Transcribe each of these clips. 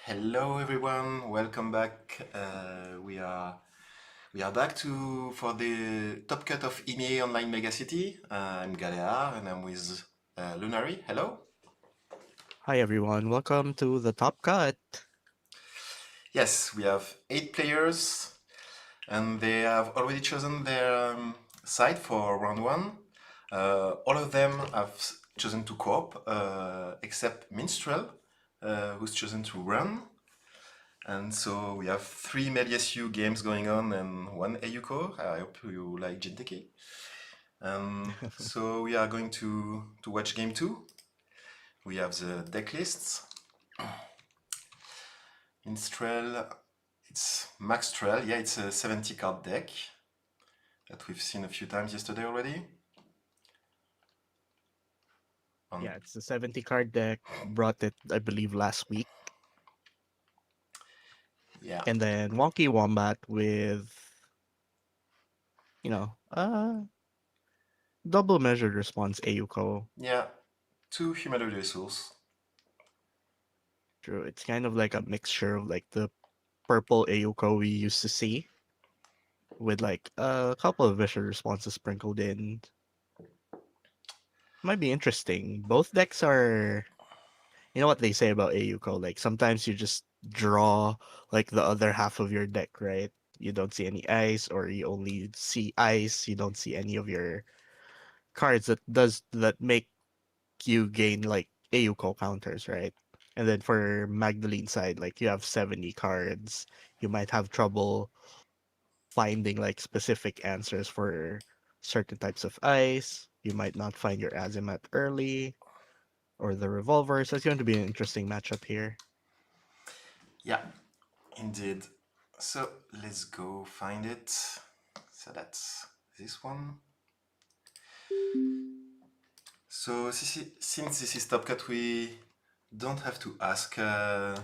Hello everyone, welcome back. We are back to for the top cut of EMEA online Megacity. I'm Galea and I'm with Lunari. Hello. Hi everyone, welcome to the Top Cut. Yes, we have 8 players and they have already chosen their side for round one. All of them have chosen to co-op except Minstrel, who's chosen to run. And so we have 3 MediaSU games going on and 1 AUCO. I hope you like Jinteki. So we are going to watch game 2. We have the deck lists. Minstrel, it's Maxstrel. Yeah, it's a 70 card deck that we've seen a few times yesterday already. Yeah, it's a 70 card deck. Brought it, I believe, last week. Yeah. And then Wonky Wombat with, you know, double measured response AUCO. Yeah, 2 humanoid vessels. True, it's kind of like a mixture of like the purple AUCO we used to see with like a couple of visual responses sprinkled in. Might be interesting. Both decks are, you know what they say about AUCO, like sometimes you just draw like the other half of your deck, right? You don't see any ice, or you only see ice, you don't see any of your cards that make you gain like AUCO counters, right? And then for Magdalene side, like you have 70 cards, you might have trouble finding like specific answers for certain types of ice. You might not find your Azimuth early or the revolver. So it's going to be an interesting matchup here. Yeah, indeed. So let's go find it. So that's this one. So since this is Top Cut, we don't have to ask for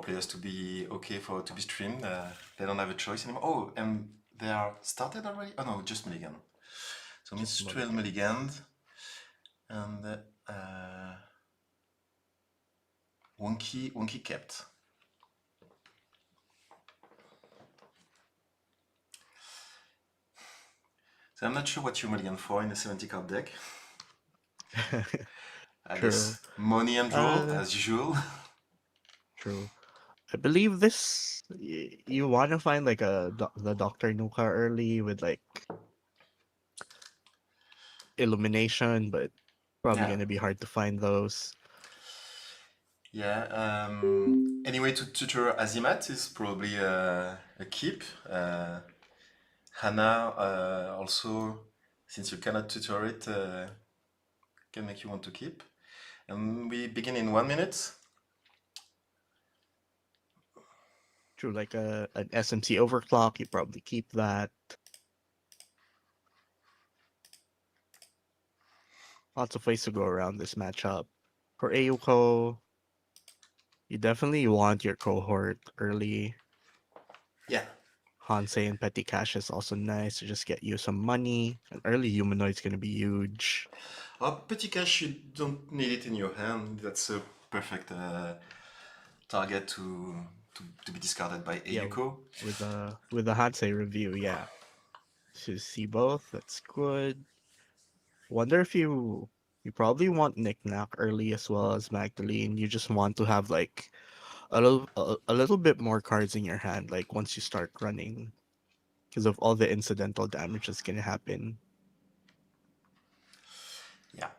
players to be okay for to be streamed. They don't have a choice anymore. Oh, and they are started already? Oh no, just Mulligan. So Just Minstrel mulligans. Mulligan and uh, Wonky kept. So I'm not sure what you mulligan for in a 70 card deck. I True. guess money and draw Uh, as usual. true. I believe this you want to find like the Doctor Nuka early with like illumination, but probably Yeah. gonna be hard to find those. Yeah. Anyway, to tutor Azimat is probably a keep. Hana also, since you cannot tutor it, can make you want to keep. And we begin in 1 minute. True, like an SMC overclock, you probably keep that. Lots of ways to go around this matchup. For Ayuko, you definitely want your cohort early. Yeah. Hansei and Petty Cash is also nice to just get you some money. An early humanoid's gonna be huge. Petty cash, you don't need it in your hand. That's a perfect target to to be discarded by Yeah, Ayuko. with the Hansei review, yeah. To see both, that's good. Wonder if you probably want Knick-Knack early as well as Magdalene. You just want to have like a little bit more cards in your hand, like once you start running, because of all the incidental damage that's gonna happen. Yeah,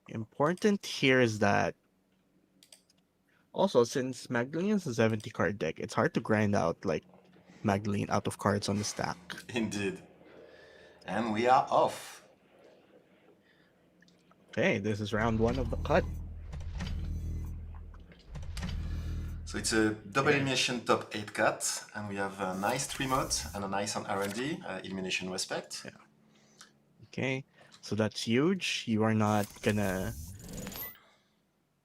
Important here is that also since Magdalene is a 70 card deck, it's hard to grind out like Magdalene out of cards on the stack. indeed. And we are off. Okay, this is round one of the cut. So it's a double Okay. elimination top 8 cut, and we have a nice 3 modes and a nice on R&D, elimination respect. Yeah. Okay. So that's huge. You are not gonna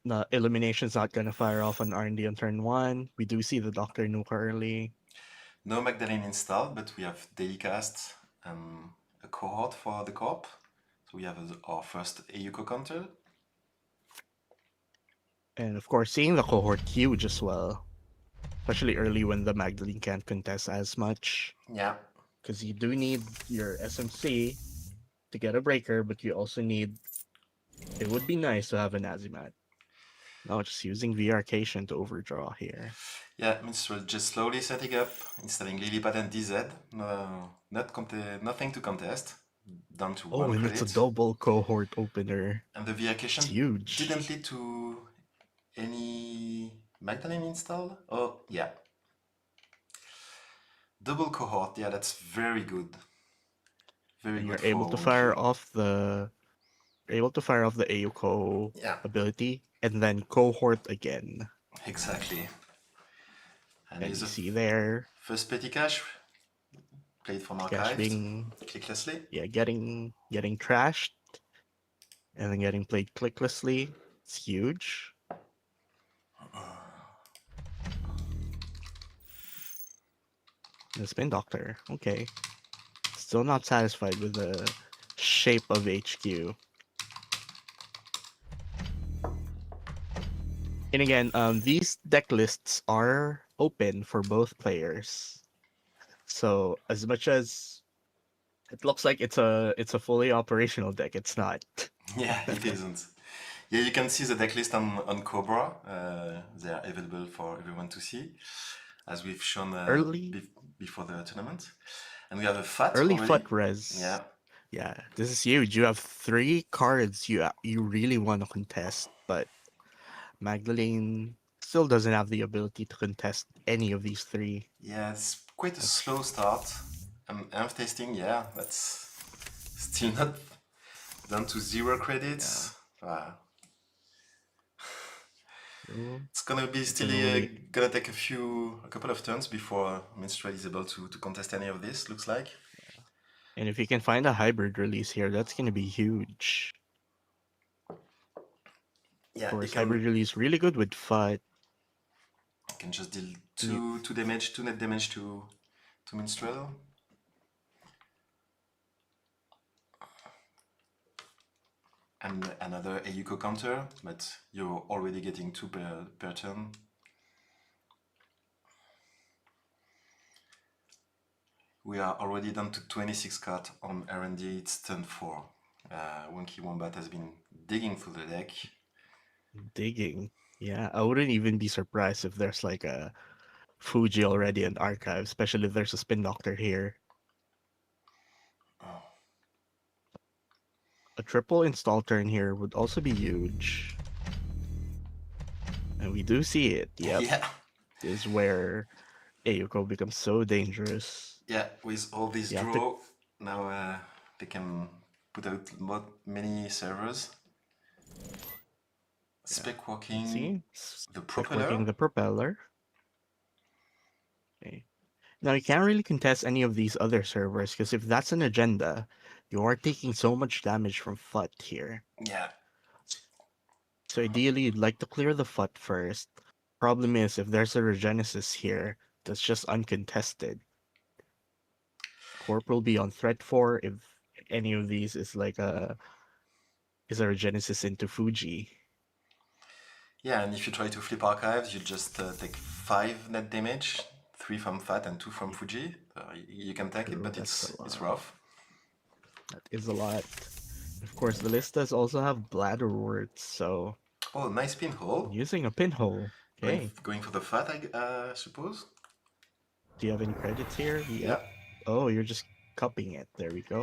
the elimination's not gonna fire off on R&D on turn one. We do see the Doctor Nuka early. No Magdalene installed, but we have Daycast and a cohort for the corp. So we have our first Ayuko counter. And of course seeing the cohort huge as well. Especially early when the Magdalene can't contest as much. Yeah, Because you do need your SMC to get a breaker, but you also need it would be nice to have an Azimat. No, just using VRcation to overdraw here. yeah, Minstrel just slowly setting up, installing Lilipad and DZ. No, nothing to contest, down to Oh, one and it's a credit. double cohort opener. And the It's Vacation huge. didn't lead to any Magdalene install? Oh, yeah. Double cohort, yeah, that's very good. Very And good you're able for to 1Q. fire off the Ayuko Yeah, ability and then cohort again. exactly. And And here's you the see there first petty cache, played from Cash archived, being clicklessly. yeah, getting trashed and then getting played clicklessly. It's huge. The spin doctor. Okay. Still not satisfied with the shape of HQ. And again, these deck lists are open for both players. So as much as it looks like it's a fully operational deck, it's not. Yeah, it isn't. Yeah, you can see the decklist on Cobra. They are available for everyone to see, as we've shown Early before the tournament. And we have a FAT early already. foot res. Yeah, Yeah, this is huge. You have three cards you really want to contest, but Magdalene still doesn't have the ability to contest any of these three. yeah, it's quite a That's slow start. I'm testing, yeah, that's still not down to 0 yeah. credits. So It's gonna be you still can only gonna take a couple of turns before Minstrel is able to contest any of this, looks like. and if you can find a hybrid release here, that's gonna be huge. Of Yeah, course, hybrid release really good with FUT. can just deal And you, two damage, two net damage to Minstrel. And another Ayuko counter, but you're already getting two per turn. We are already down to 26 cards on R&D, it's turn 4. Wonky Wombat has been digging through the deck. digging. Yeah, I wouldn't even be surprised if there's like a Fuji already in archive, especially if there's a spin doctor here. A triple install turn here would also be huge. And we do see it. Yep. Yeah, This is where Ayuko becomes so dangerous. yeah, with all this You have to draw, now they can put out many servers. yeah, Spec you walking see? the Spec working propeller. the propeller. Okay. Now you can't really contest any of these other servers because if that's an agenda, you are taking so much damage from FUT here. Yeah, So ideally you'd like to clear the FUT first. Problem is if there's a Regenesis here that's just uncontested, Corp will be on threat 4 if any of these is like a Regenesis into Fuji. Yeah, and if you try to flip archives, you just take 5 net damage, 3 from Fat and 2 from Yeah, Fuji. You can take it, true. but That's a it's lot. rough. That is a lot. Of course, the list does also have bladder warts, so Oh, nice pinhole. using a pinhole. Okay. Going for the Fat, I suppose. Do you have any credits here? Yeah, Yep. Oh, you're just cupping it. There we go.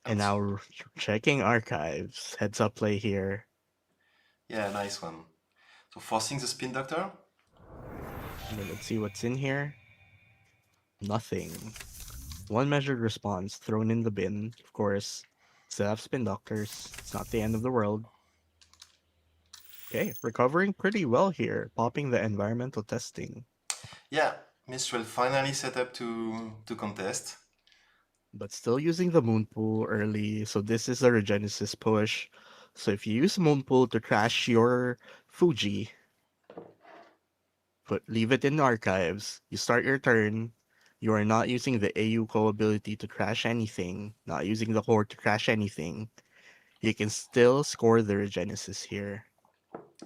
And and now we're checking archives. Heads up play here. yeah, nice one. So forcing the Spin Doctor. And then let's see what's in here. Nothing. One measured response thrown in the bin. Of course, still have spin doctors. It's not the end of the world. Okay, recovering pretty well here. Popping the environmental testing, Yeah, Mistral finally set up to contest. but still using the moon pool early. So this is a regenesis push. So if you use moon pool to trash your Fuji, leave it in archives. You start your turn. You are not using the AUKO ability to trash anything, not using the horde to trash anything. You can still score the regenesis here.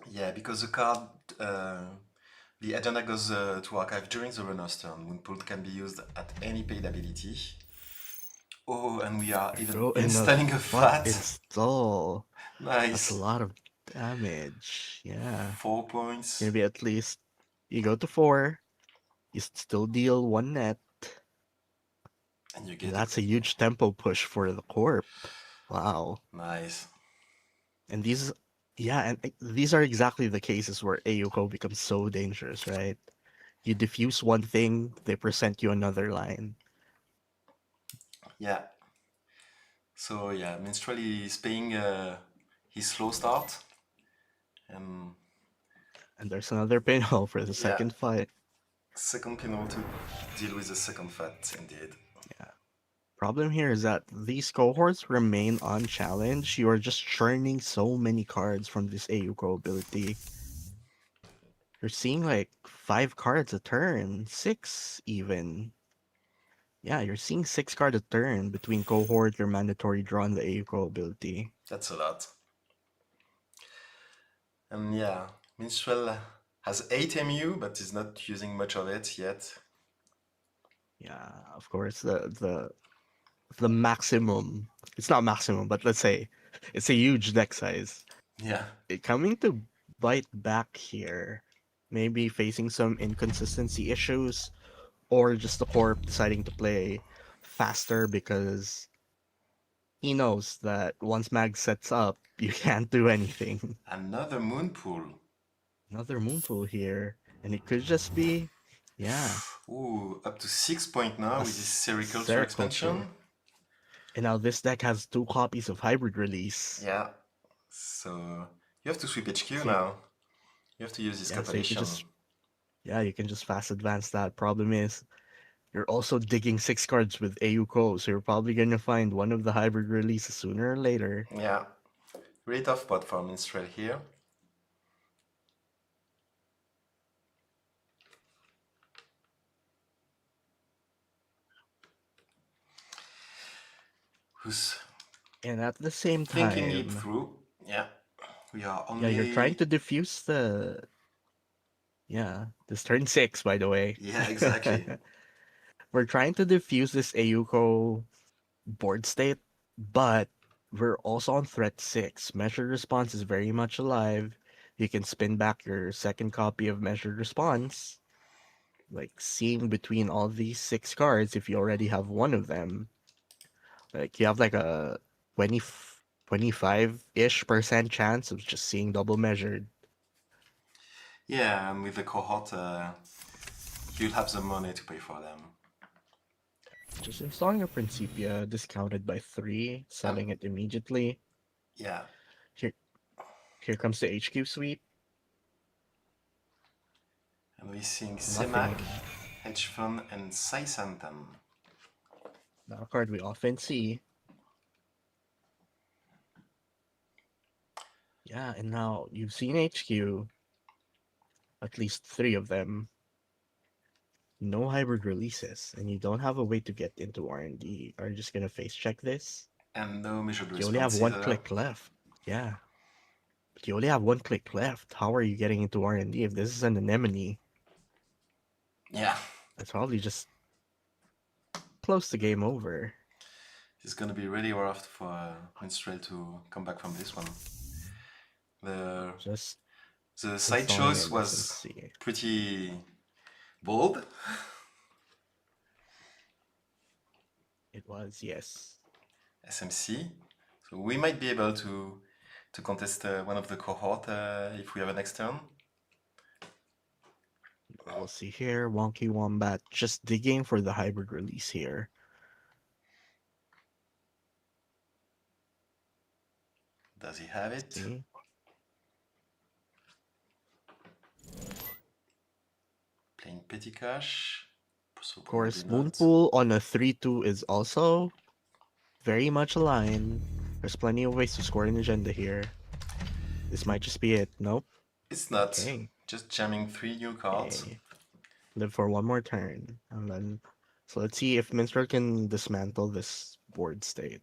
Yeah, because the card, uh, the agenda goes to archive during the runner's turn. Moonpool can be used at any paid ability. Oh, and we are There even go in a installing a fat fat. install. That's a Nice. lot of damage. Yeah. 4 points. Gonna be at least you go to 4, you still deal 1 net. And you And get that's a huge tempo push for the corp. Wow. nice. And these are exactly the cases where Ayuko becomes so dangerous, right? You diffuse one thing, they present you another line. Yeah. So yeah, Minstrel is paying his slow start. And And there's another pinhole for the yeah, second fight. second pinhole to deal with the second fat indeed. Yeah. Problem here is that these cohorts remain unchallenged. You are just churning so many cards from this Ayuko ability. You're seeing like 5 cards a turn, 6 even. Yeah, you're seeing 6 cards a turn between cohort, your mandatory draw, and the Ayuko ability. That's a lot. And yeah, Minstrel has 8 MU, but is not using much of it yet. Yeah, of course, the maximum. It's not maximum, but let's say it's a huge deck size. Yeah, Coming to bite back here, maybe facing some inconsistency issues, or just the corp deciding to play faster because he knows that once Mag sets up, you can't do anything. another Moonpool. Another moonpool here, and it could just be, yeah, Ooh, up to 6 point now a with this sericulture sericulture. expansion. And now this deck has 2 copies of hybrid release. Yeah, so you have to sweep HQ So you, now. You have to use this yeah, so you can compilation. just you can just fast advance that. Problem is, you're also digging 6 cards with Ayuko, so you're probably gonna find one of the hybrid releases sooner or later. Yeah, really tough spot for Minstrel here. Who's And at the same thinking it time, through. Yeah, we are yeah, you're trying only. to diffuse the this turn 6, by the way. Yeah, exactly. We're trying to diffuse this Ayuko board state, but we're also on threat 6. Measured response is very much alive. You can spin back your second copy of measured response, like seeing between all these 6 cards if you already have one of them. Like you have like a 20 25-ish% chance of just seeing double measured. Yeah, and with the cohort, you'll have the money to pay for them. Just installing a Principia discounted by 3, And selling it immediately. yeah, Here here comes the HQ suite. and we're seeing Semak, Nothing. Hedge Fund, and Saisantan. Not a card we often see. Yeah, and now you've seen HQ, at least 3 of them. No hybrid releases, and you don't have a way to get into R&D. Are you just gonna face check this? And no measured You only have response one either. click left. Yeah. But you only have one click left. How are you getting into R&D if this is an anemone? Yeah, It's probably just close to game over. it's gonna be really rough for Minstrel to come back from this one. The Just the side installing choice an was SMC. pretty bold. It was, yes. SMC. So we might be able to contest one of the cohort if we have a next turn. We'll see here. Wonky Wombat just digging for the hybrid release here. Does he have it? See? Playing petty cash. So Of probably course, not. Moonpool on a 3-2 is also very much aligned. There's plenty of ways to score an agenda here. This might just be it. Nope. It's not. Okay. Just jamming 3 new cards. Okay. Live for one more turn. And then so let's see if Minstrel can dismantle this board state.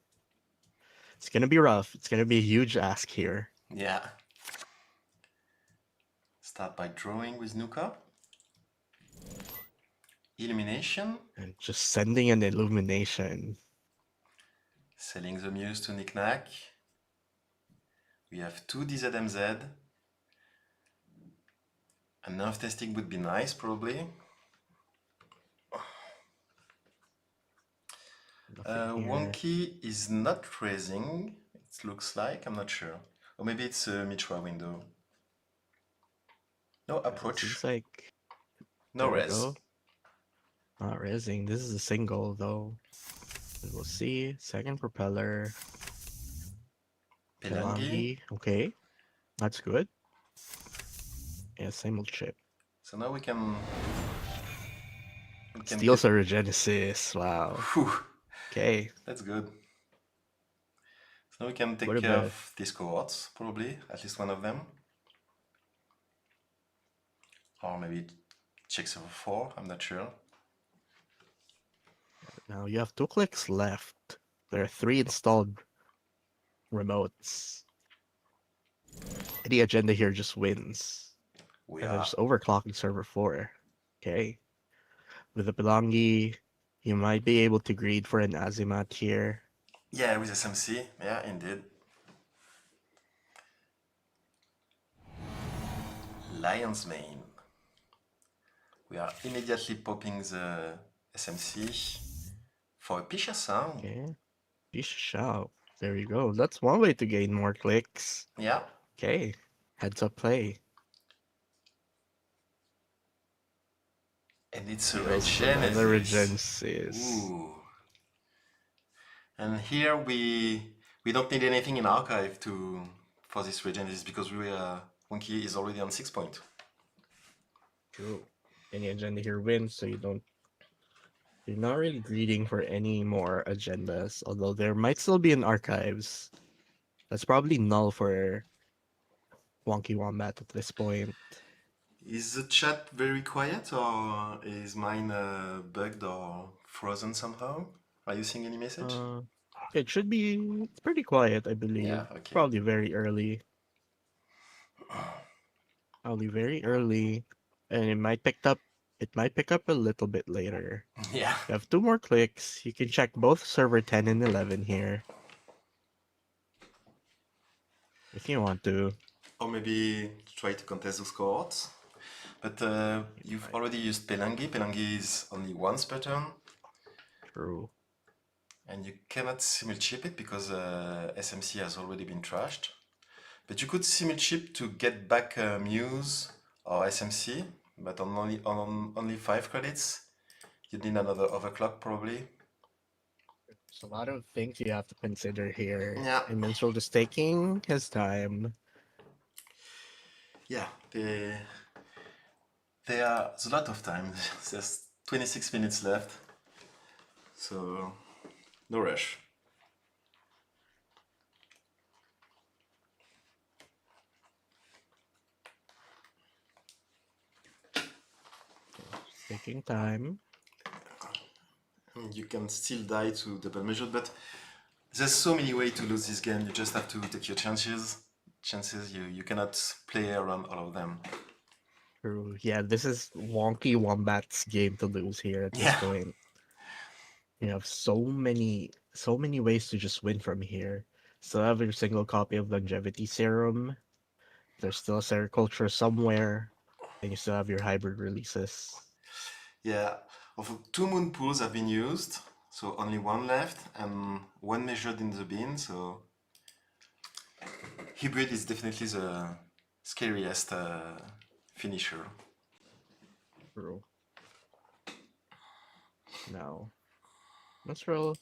It's gonna be rough. It's gonna be a huge ask here. Yeah. Start by drawing with Nuka. Illumination. And just sending an illumination. Selling the Muse to Knickknack. We have 2 DZMZ. A nerve testing would be nice, probably. Nothing here. Wonky is not raising, it looks like. I'm not sure. Or maybe it's a Mitra window. No It approach. seems like No there we res. go. Not raising. This is a single though. And we'll see. Second propeller. Pelangi. Pelangi. Okay. That's good. Yeah, same old chip. So now we can Steals get. a Regenesis. Wow. Whew, Okay. that's good. So now we can take What care about of these cohorts, probably, at least one of them. Or maybe checks over 4, I'm not sure. now? You have 2 clicks left. There are 3 installed remotes. Any agenda here just wins. We And then are. just overclocking server 4. Okay. With the Pelangi, you might be able to greed for an Azimat here. Yeah, with SMC. Yeah, indeed. Lion's Mane. We are immediately popping the SMC for a Pisha sound. Okay. Shout. There you go. That's one way to gain more clicks. Yeah. Okay. Heads up play. And it's a He goes for another Regenesis. Regenesis. Ooh. And here we don't need anything in archive for this Regenesis because Wonky is already on 6 point. True. Any agenda here wins, so you're not really greeding for any more agendas, although there might still be in archives. That's probably null for Wonky Wombat at this point. Is the chat very quiet or is mine bugged or frozen somehow? Are you seeing any message? It should be it's pretty quiet, I believe. Yeah, okay. Probably very early. Probably very early. And it might pick up a little bit later. Yeah. You have 2 more clicks. You can check both server 10 and 11 here. If you want to. Or maybe try to contest those cohorts. But you've Right. already used Pelangi. Pelangi is only once per turn. True. And you cannot simulchip it because SMC has already been trashed. But you could simulchip to get back Muse or SMC, but on only 5 credits. You need another overclock probably. There's a lot of things you have to consider here. Yeah. And Minstrel just taking his time. Yeah, there's a lot of time. There's 26 minutes left. So no rush. Just taking time. You can still die to double measure, but there's so many ways to lose this game. You just have to take your chances. chances you cannot play around all of them. True. Yeah, this is wonky Wombat's game to lose here at this Yeah, point. You have so many ways to just win from here. Still have your single copy of longevity serum. There's still a sericulture somewhere, and you still have your hybrid releases. yeah. Of two moon pools have been used, so only one left, and one measured in the bin. So hybrid is definitely the scariest finisher. True. No. Minstrel,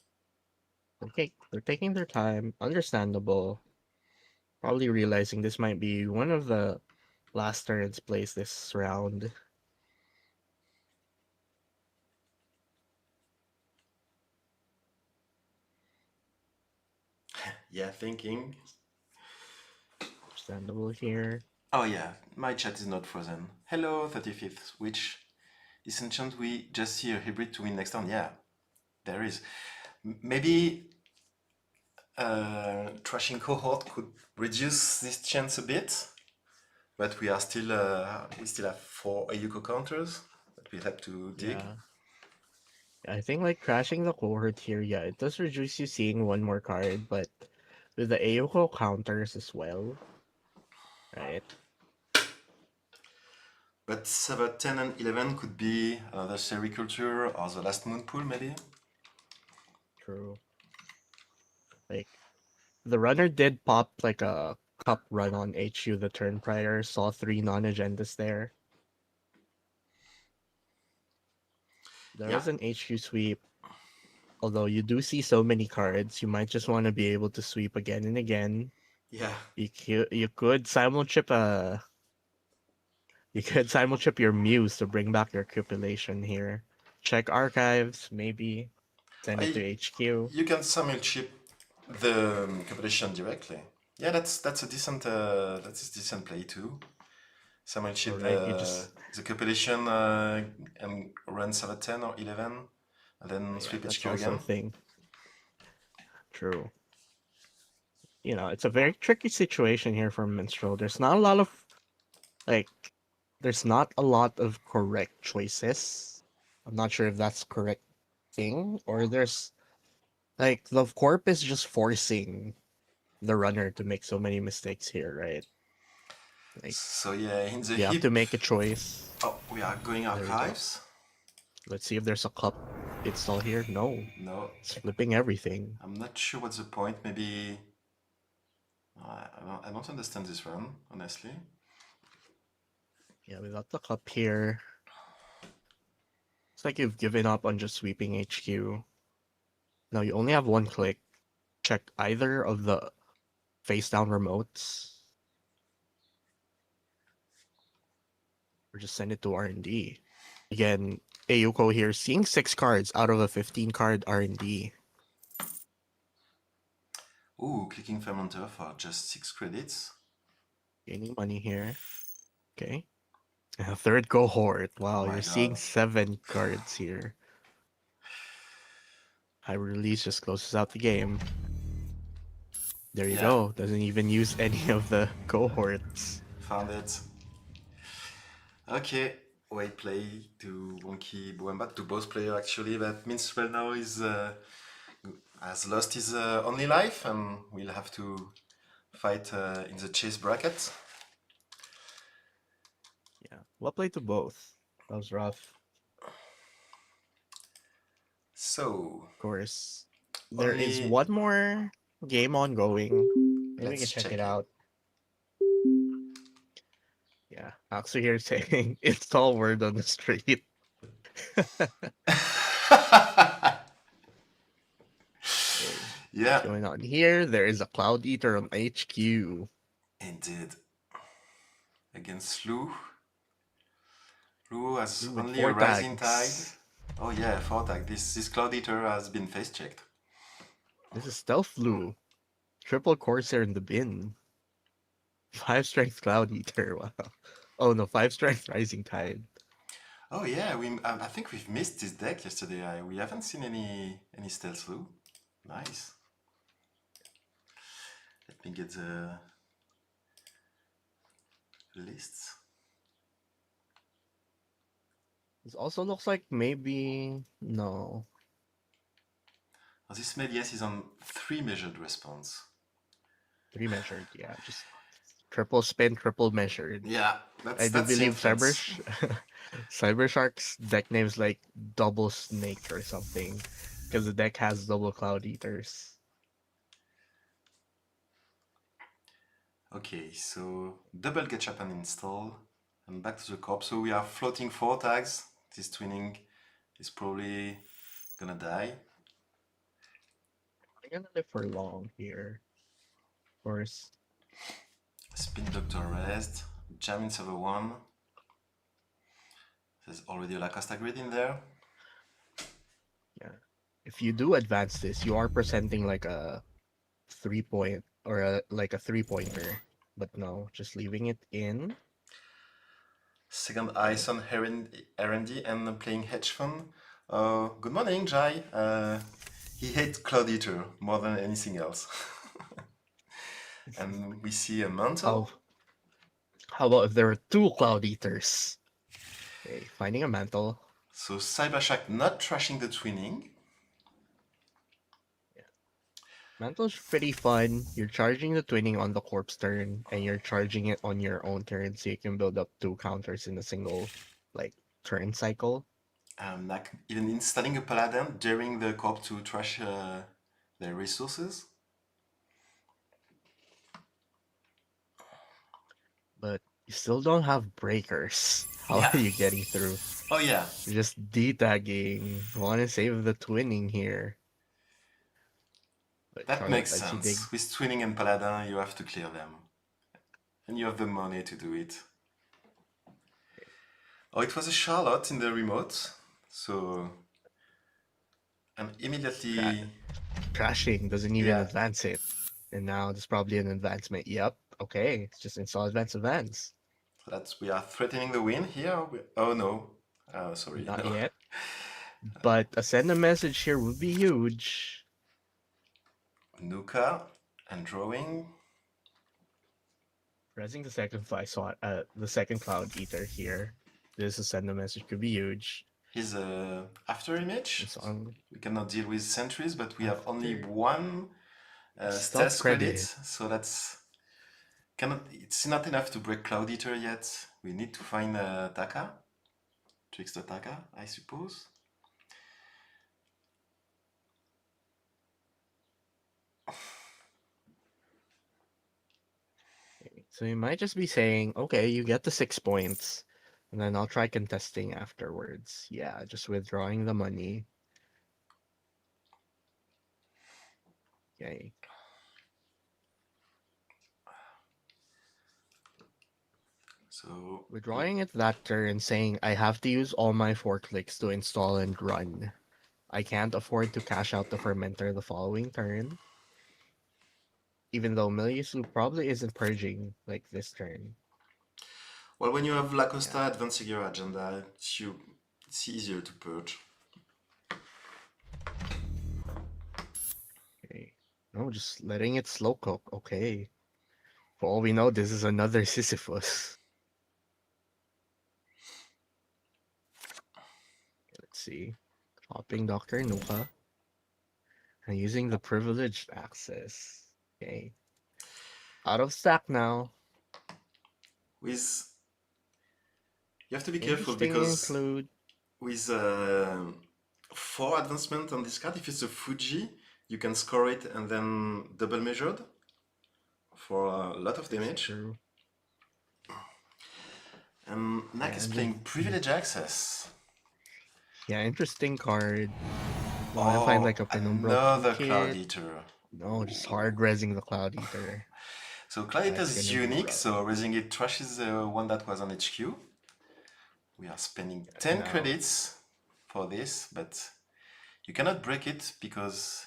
they're taking their time. Understandable. Probably realizing this might be one of the last turns placed this round. Yeah, thinking. Understandable here. Oh yeah, my chat is not frozen. Hello, 35th, which is enchant we just see a hybrid to win next turn? Yeah, there is. Maybe trashing cohort could reduce this chance a bit, but we still have 4 Ayuko counters that we have to dig. Yeah. I think like crashing the cohort here, yeah, it does reduce you seeing one more card, but with the Ayoko counters as well, right? But 7, 10, and 11 could be the sericulture or the last moon pool, maybe. True. Like the runner did pop like a cup run on HU the turn prior, saw 3 non-agendas there. There Yeah, was an HU sweep, although you do see so many cards, you might just want to be able to sweep again and again. yeah. You could simulchip your muse to bring back your cupulation here. Check archives, maybe send it to I, HQ. you can summon chip the competition directly. Yeah, that's a decent play too. Summon All chip right, you just the competition and run 7, 10 or 11, and then yeah, sweep that's HQ also a again. thing. True. It's a very tricky situation here for Minstrel. Like there's not a lot of correct choices. I'm not sure if that's correct thing or there's like the corp is just forcing the runner to make so many mistakes here, right? Like So yeah, in the you have to hip, make a choice. oh, we are going There we go. archives. Let's see if there's a cup install here. No, No, it's flipping everything. I'm not sure what's the point. Maybe I don't understand this run, honestly. Yeah, without the cup here, it's like you've given up on just sweeping HQ. Now you only have one click. Check either of the face down remotes, or just send it to R&D. Again, Ayuko here seeing 6 cards out of a 15 card R&D. Ooh, clicking fermenter for just 6 credits. Gaining money here. Okay. A third cohort. Oh Wow, my you're god. seeing 7 cards here. High release just closes out the game. There you Yeah, go. Doesn't even use any of the cohorts. found it. Okay, wait play to Wonky Boemba, to both players actually. That means well now is has lost his only life and will have to fight in the chase bracket. Yeah. Well played to both. That was rough. So Of course. There is only one more game ongoing. Maybe we can let's check it check it. out. Yeah. Axel here saying install word on the street. Okay. What's Yeah, going on here? There is a Cloud Eater on HQ. indeed. Against Slew. Slew has With only a four rising tide. tags. Oh yeah, 4 tag. This Cloud Eater has been face checked. This is Stealth Flu. Triple Corsair in the bin. 5 strength Cloud Eater. Wow. Oh no, 5 strength Rising Tide. Oh yeah, I think we've missed this deck yesterday. We haven't seen any stealth Slew. Nice. Let me get the lists. This also looks like maybe no This Medias is on 3 measured response. three measured. Yeah, just triple spin, triple measured. Yeah, I do that's the believe influence. Cybershark's deck name's like Double Snake or something, because the deck has double Cloud Eaters. Okay, so double Gachap and install, and back to the corp. So we are floating 4 tags. This twinning is probably gonna die. I'm gonna live for long here, of course. Spin Doctor Rest, jam in server 1. There's already a Lacosta grid in there. Yeah. If you do advance this, you are presenting like a 3 point or like a 3 pointer. But no, just leaving it in. Second Okay. ice on R&D and playing hedge fund. Good morning, Jai. He hates Cloud Eater more than anything else. And we see a How mantle. how about if there are two Cloud Eaters? Okay, finding a mantle. So Cybershark not trashing the twinning. Yeah. Mantle's pretty fun. You're charging the twinning on the corpse turn, and you're charging it on your own turn, so you can build up two counters in a single like turn cycle. Like even installing a paladin during the corp to trash their resources. But you still don't have breakers. How Yeah. are you getting through? Oh yeah, You're just D-tagging. Want to save the twinning here. But that Charlotte makes lets you dig. sense. With twinning and paladin, you have to clear them, and you have the money to do it. Oh, it was a Charlotte in the remote, so and Tra- immediately, Trashing doesn't even yeah, advance it. And now there's probably an advancement. Yep. Okay. It's just install advance advance. that's we are threatening the win here. Oh no, sorry, Not no. yet. But a send a message here would be huge. Nuka and drawing. Pressing the second fly swat the second cloud eater here. This a send a message could be huge. His after image. It's on We cannot deal with sentries, but we have only after one stealth stealth credit, credit. so that's cannot. It's not enough to break Cloud Eater yet. We need to find Taka, Trickster Taka, I suppose. So you might just be saying, okay, you get the 6 points, and then I'll try contesting afterwards. Yeah, just withdrawing the money. Okay. So Withdrawing it that turn, saying I have to use all my 4 clicks to install and run. I can't afford to cash out the fermenter the following turn, even though Miliusu probably isn't purging like this turn. well, when you have Yeah. Lacosta advancing your agenda, it's easier to purge. Okay. No, just letting it slow cook. Okay. For all we know, this is another Sisyphus. Let's see. Dropping Dr. Nuka and using the privileged access. Okay. Out of stack now. With you have to be careful Interesting because include. with 4 advancement on this card, if it's a Fuji, you can score it and then double measured for a lot of It's damage. true. And Nak Yeah, is and playing Privilege Access. yeah, interesting card. Want to find Oh, like a Penumbral another Cloud toolkit? Eater. No, just Ooh. hard resing the Cloud Eater. So Cloud Eater That's is gonna be unique, rough. so raising it trashes the one that was on HQ. We are spending 10 Now, credits for this, but you cannot break it because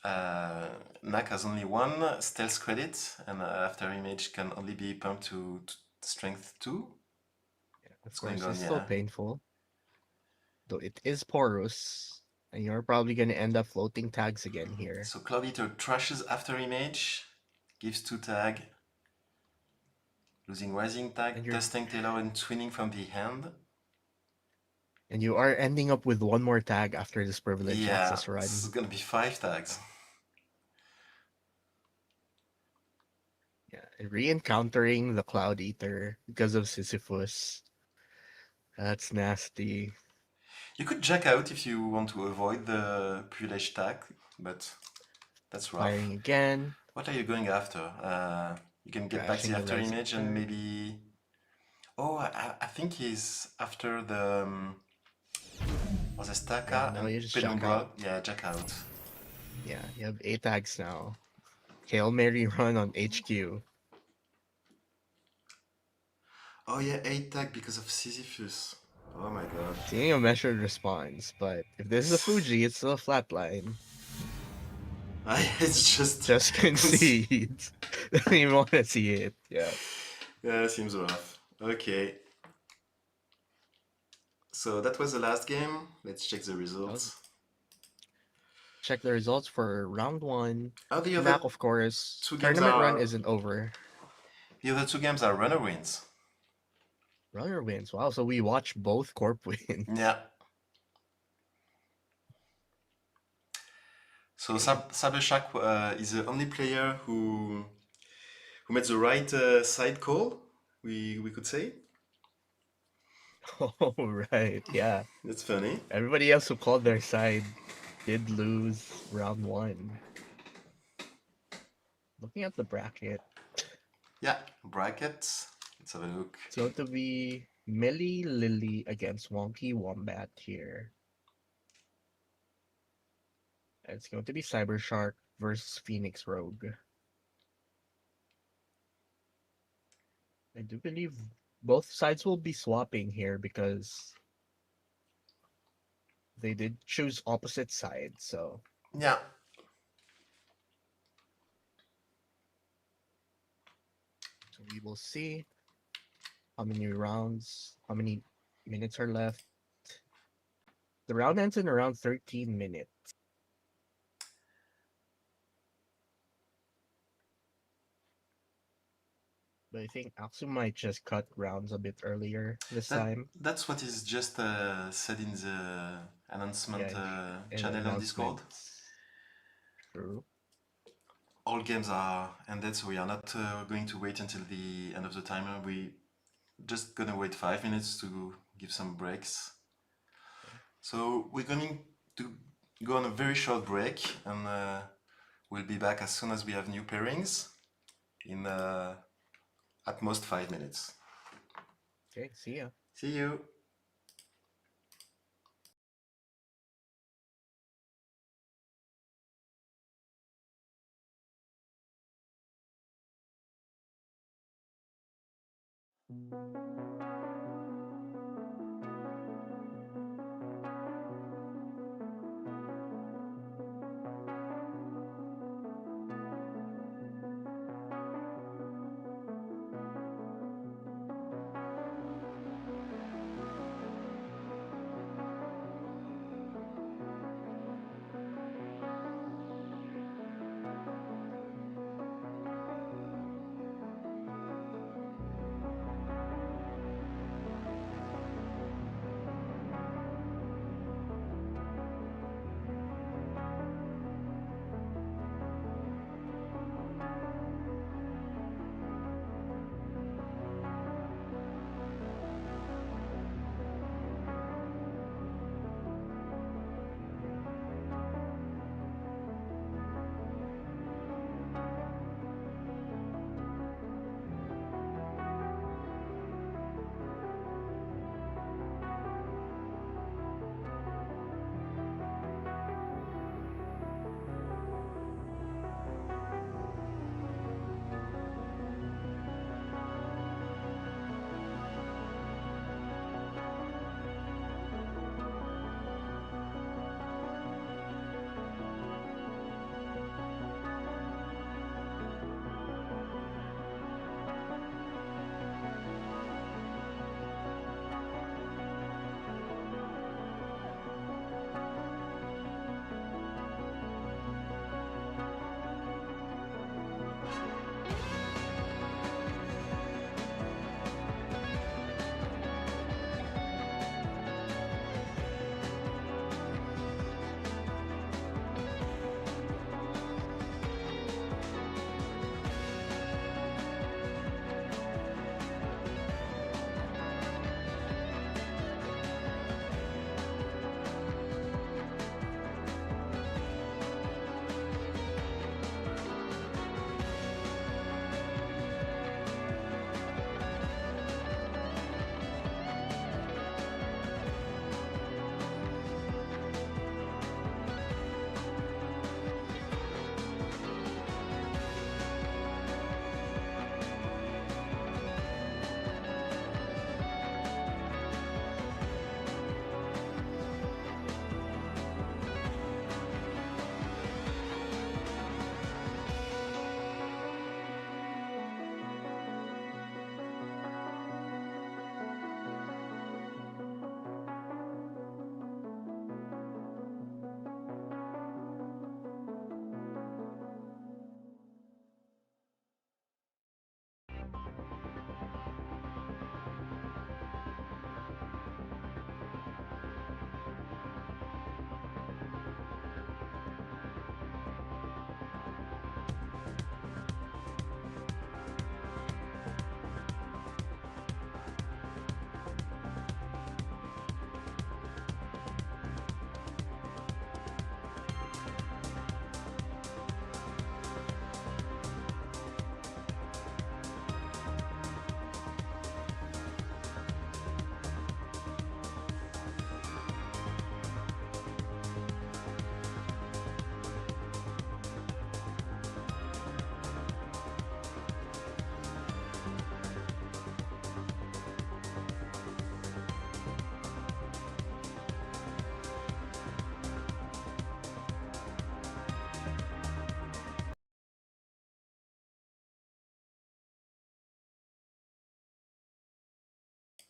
Nak has only one stealth credit, and after image can only be pumped to strength 2. yeah, of What's going course, on? it's still Yeah. painful, though it is porous, and you're probably gonna end up floating tags again here. So Cloud Eater trashes after image, gives 2 tag. Losing rising and tag, you're testing Taylor and twinning from the hand. and you are ending up with one more tag after this privilege Yeah, access this is run. gonna be 5 tags. Yeah, and re-encountering the Cloud Eater because of Sisyphus. That's nasty. You could jack out if you want to avoid the privilege tag, but that's rough. Firing again, What are you going after? You can get back the crashing the after rising image and tag. maybe. Oh, I think he's after the Yeah, Ozestaka now and you just jack Penumbra. out. Yeah, jack out. Yeah, you have 8 tags now. Hail Mary run on HQ. Oh yeah, 8 tag because of Sisyphus. Oh my god. Seeing a measured response, but if this is a Fuji, it's still a flatline. It's just. Just concede. Don't even want to see it. Yeah. Yeah, seems rough. Okay, so that was the last game. Let's check the That was results. check the results for round one. Oh, the other EMEA, of course. two games Tournament run are. isn't over. The other two games are runner wins. Runner wins. Wow, so we watch both corp wins. Yeah. So Okay. Sabershak is the only player who made the right side call. We could say Oh, right. Yeah. that's funny. Everybody else who called their side did lose round one. Looking at the bracket, Yeah, brackets. Let's have a look. it's going to be Millie Lily against Wonky Wombat here. It's going to be Cybershark versus Phoenix Rogue. I do believe both sides will be swapping here because they did choose opposite sides. So Yeah, we will see how many rounds, how many minutes are left. The round ends in around 13 minutes. But I think Aksu might just cut rounds a bit earlier this time. that's what is just said in the Yeah, announcement in channel on Discord. announcements. True. All games are ended, so we are not going to wait until the end of the timer. We just gonna wait 5 minutes to give some breaks. Okay. So we're going to go on a very short break, and we'll be back as soon as we have new pairings in at most 5 minutes. Okay, see ya. See you.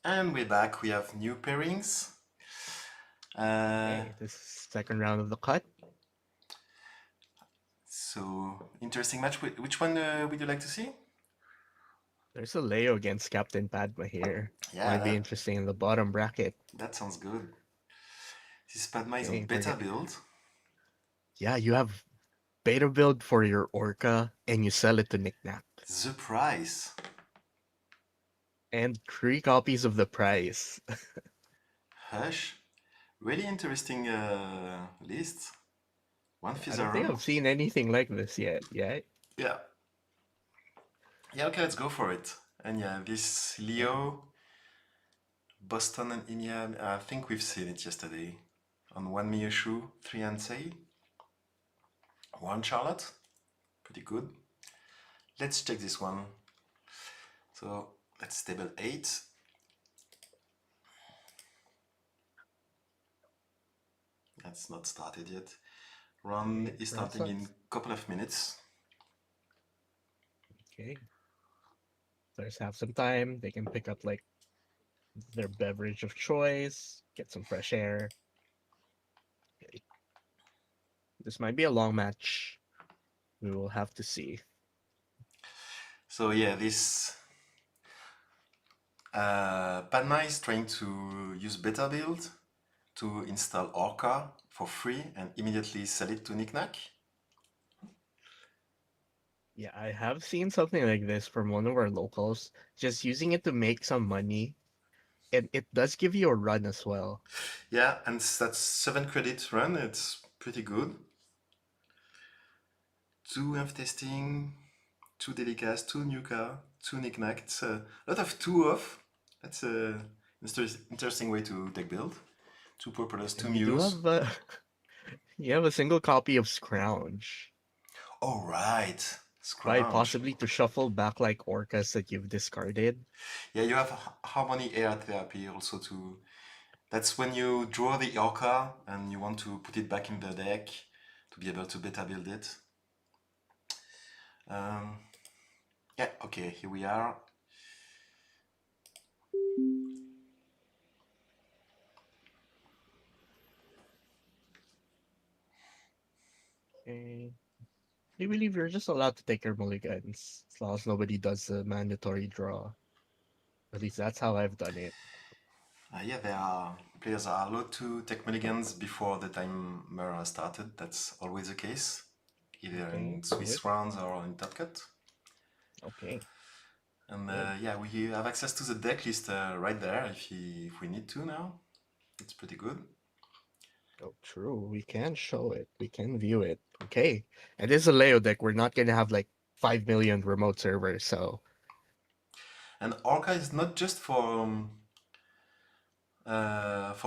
And we're back. We have new pairings. Uh, Okay, this is second round of the cut. so interesting match. Which one would you like to see? There's a Leo against Captain Padma here. Yeah, Might be that interesting in the bottom bracket. that sounds good. This Padma is on Okay, beta build. yeah, you have beta build for your Orca and you sell it to Knickknack. The price. And 3 copies of the prize. Hush. Really interesting list. One I don't think Fizarum. I've seen anything like this yet. Yeah. Yeah. Yeah, okay, let's go for it. And yeah, this Okay. Leo, Boston and EMEA, I think we've seen it yesterday. On one Miyoshu, three Ansei, one Charlotte. Pretty good. Let's check this one. So let's table 8. That's not started yet. Round Okay. is Round starting in starts. a couple of minutes. Okay. Players have some time. They can pick up like their beverage of choice, get some fresh air. Okay. This might be a long match. We will have to see. So yeah, this Padma is trying to use beta build to install Orca for free and immediately sell it to Knickknack. Yeah, I have seen something like this from one of our locals, just using it to make some money. And it does give you a run as well. Yeah, and that's 7 credit run. It's pretty good. 2 F testing, 2 Delicas, 2 Nuka, 2 Knickknack. It's a lot of 2 off. That's a interesting way to deck build. 2 Purples, 2 And you do Muse. have a you have a single copy of Scrounge. Oh, right. Right, Scrounge. possibly to shuffle back like orcas that you've discarded. Yeah, you have Harmony Air Therapy also to. That's when you draw the Orca and you want to put it back in the deck to be able to beta build it. Um, yeah, okay, here we are. Okay. I believe you're just allowed to take your mulligans as long as nobody does the mandatory draw. At least that's how I've done it. Yeah, there are players are allowed to take mulligans before the timer has started. That's always the case, either Okay, in do it. Swiss rounds or in top cut. Okay, And good. yeah, we have access to the deck list right there if we need to now. It's pretty good. Oh, true. We can show it. We can view it. Okay. It is a Leo deck. We're not gonna have like 5 million remote servers, so And Orca is not just for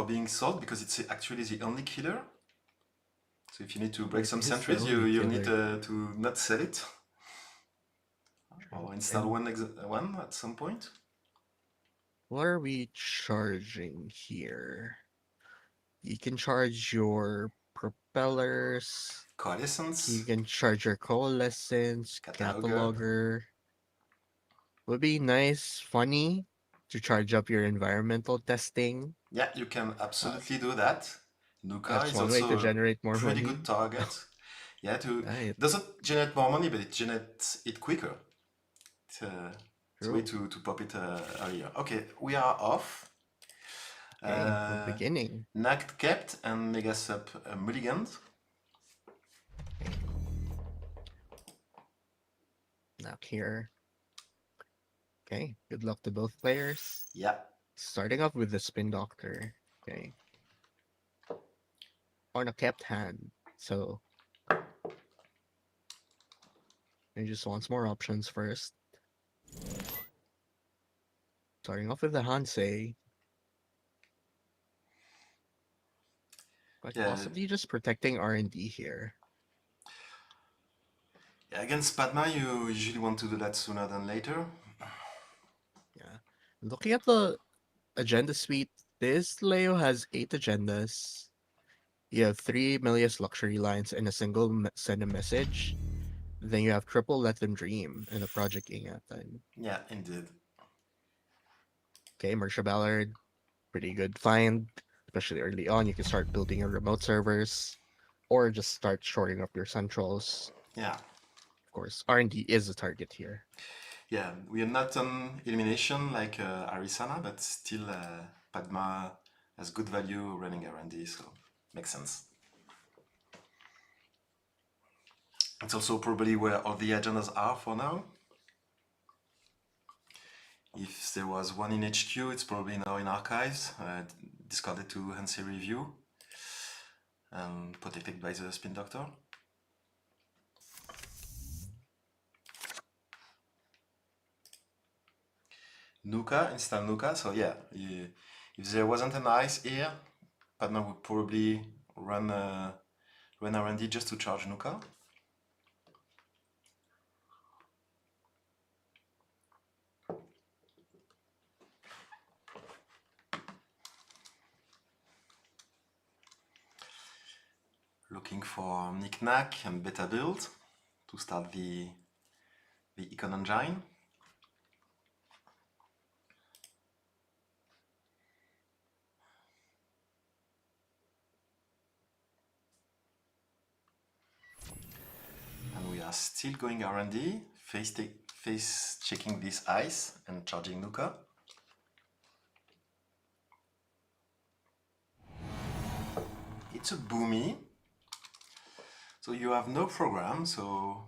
being sold because it's actually the only killer. So if you need to break it some is the sentries, only you'll need killer. to not sell it True. or install And one at some point. what are we charging here? You can charge your propellers. You Coalescence, can charge your coalescence, cataloger. cataloger. Would be nice, funny to charge up your environmental testing. Yeah, you can Uh, absolutely do that. Nuka that's is one way to also a generate more pretty good money. target. Yeah, to Right, doesn't generate more money, but it generates it quicker. It's a way true. to pop it earlier. Okay, we are off. Okay, we're Uh, beginning. Nact kept and Megasub mulligans. Okay, now here. Okay, good luck to both players. Yeah, Starting off with the Spin Doctor. Okay, on a kept hand. So, he just wants more options first. Starting off with the Hansei, but yeah, possibly just protecting R&D here. yeah. Against Padma, you usually want to do that sooner than later. Yeah. Looking at the agenda suite, this Leo has 8 agendas. You have 3 Milius luxury lines and a single send a message. Then you have triple Let Them Dream and a Project Ingatan. Yeah, indeed. Okay, Marsha Ballard, pretty good find, especially early on. You can start building your remote servers or just start shoring up your centrals. Yeah, Of course, R&D is a target here. yeah. We are not on elimination like Arisana, but still Padma has good value running R&D, so makes sense. It's also probably where all the agendas are for now. If there was one in HQ, it's probably now in archives, discarded to Hansi review, and protected by the spin doctor. Nuka, install Nuka. So yeah, if there wasn't an ice here, Padma would probably run R&D just to charge Nuka. Looking for knick-knack and beta build to start the econ engine. And we are still going R&D, face checking this ice and charging Nuka. It's a boomy. So you have no program, so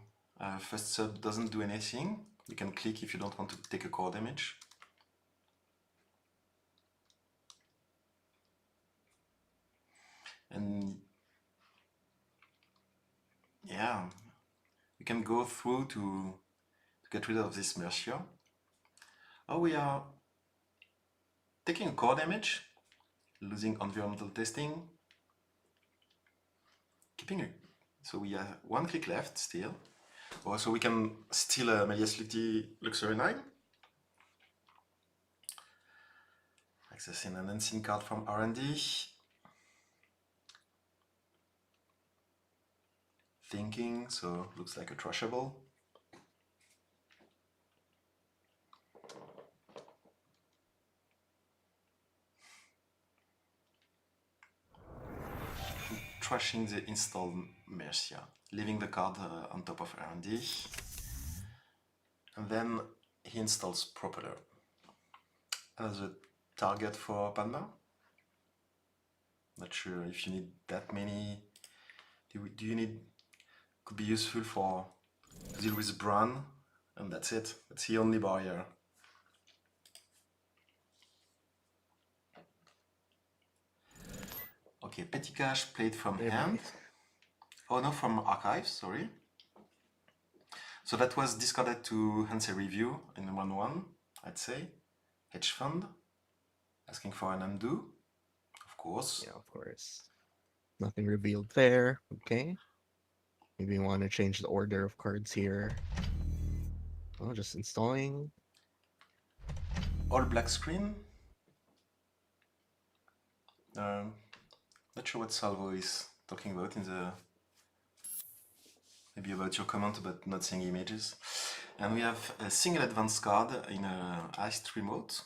first sub doesn't do anything. You can click if you don't want to take a core damage. And yeah, you can go through to get rid of this Mercia. Oh, we are taking core damage, losing environmental testing, keeping it. So we have one click left still. Also, we can steal a Megacities Luxury 9. Accessing an unseen card from R&D. Thinking, so looks like a trashable. Trashing the installed Mercia, leaving the card on top of R&D. And then he installs Propeller as a target for Padma. Not sure if you need that many. Do you need? Could be useful for to deal with Bran, and that's it. That's the only barrier. Okay, petty cash played from hand. Oh no, from archives, sorry. So that was discarded to Hansi review in 1-1, I'd say. Hedge fund, asking for an undo, of course. Yeah, of course. Nothing revealed there. Okay. Maybe you want to change the order of cards here. Oh, just installing. All black screen. Not sure what Salvo is talking about in the... Maybe about your comment, but not seeing images. And we have a single advance card in a iced remote.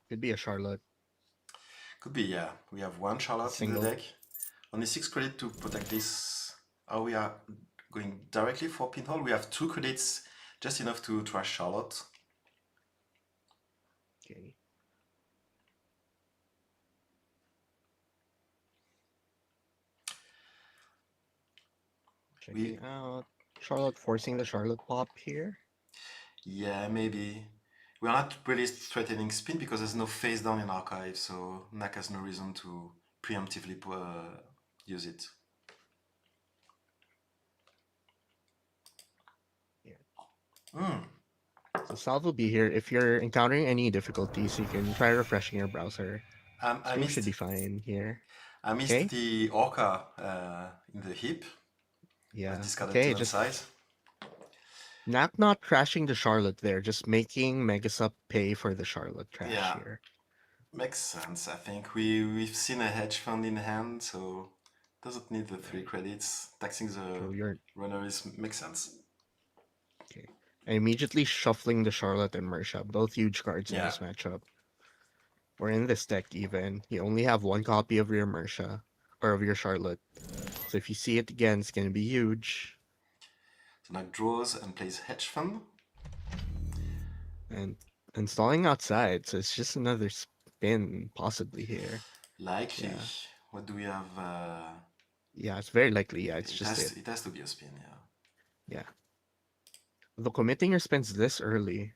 Could be a Charlotte. Could be, yeah. We have one Charlotte in the Single. deck. Only 6 credit to protect this. Oh, we are going directly for pinhole. We have 2 credits, just enough to trash Charlotte. Okay. Checking out. Charlotte forcing the Charlotte pop here. Yeah, maybe. We are not really threatening spin because there's no face down in archive, so Nak has no reason to preemptively use it. Yeah. So Salve will be here. If you're encountering any difficulties, you can try refreshing your browser. I Stream should missed be fine here. I missed Okay. the Orca in the hip. Was Yeah. discarded to Okay. one Just side. not crashing the Charlotte there. Just making Megasup pay for the Charlotte trash Yeah, here. makes sense. I think we've seen a hedge fund in hand, so doesn't need the 3 Right. credits. Taxing the So you're runner makes sense. okay. And immediately shuffling the Charlotte and Mersha, both huge cards in Yeah. this matchup. Or in this deck even. You only have one copy of your Mersha or of your Charlotte. So if you see it again, it's gonna be huge. So Knack draws and plays Hedge Fund. And installing outside, so it's just another spin possibly here. Likely. Yeah. What do we have? Yeah, it's very likely. Yeah, it's just it. It has to be a spin, yeah. Yeah. Though committing your spins this early.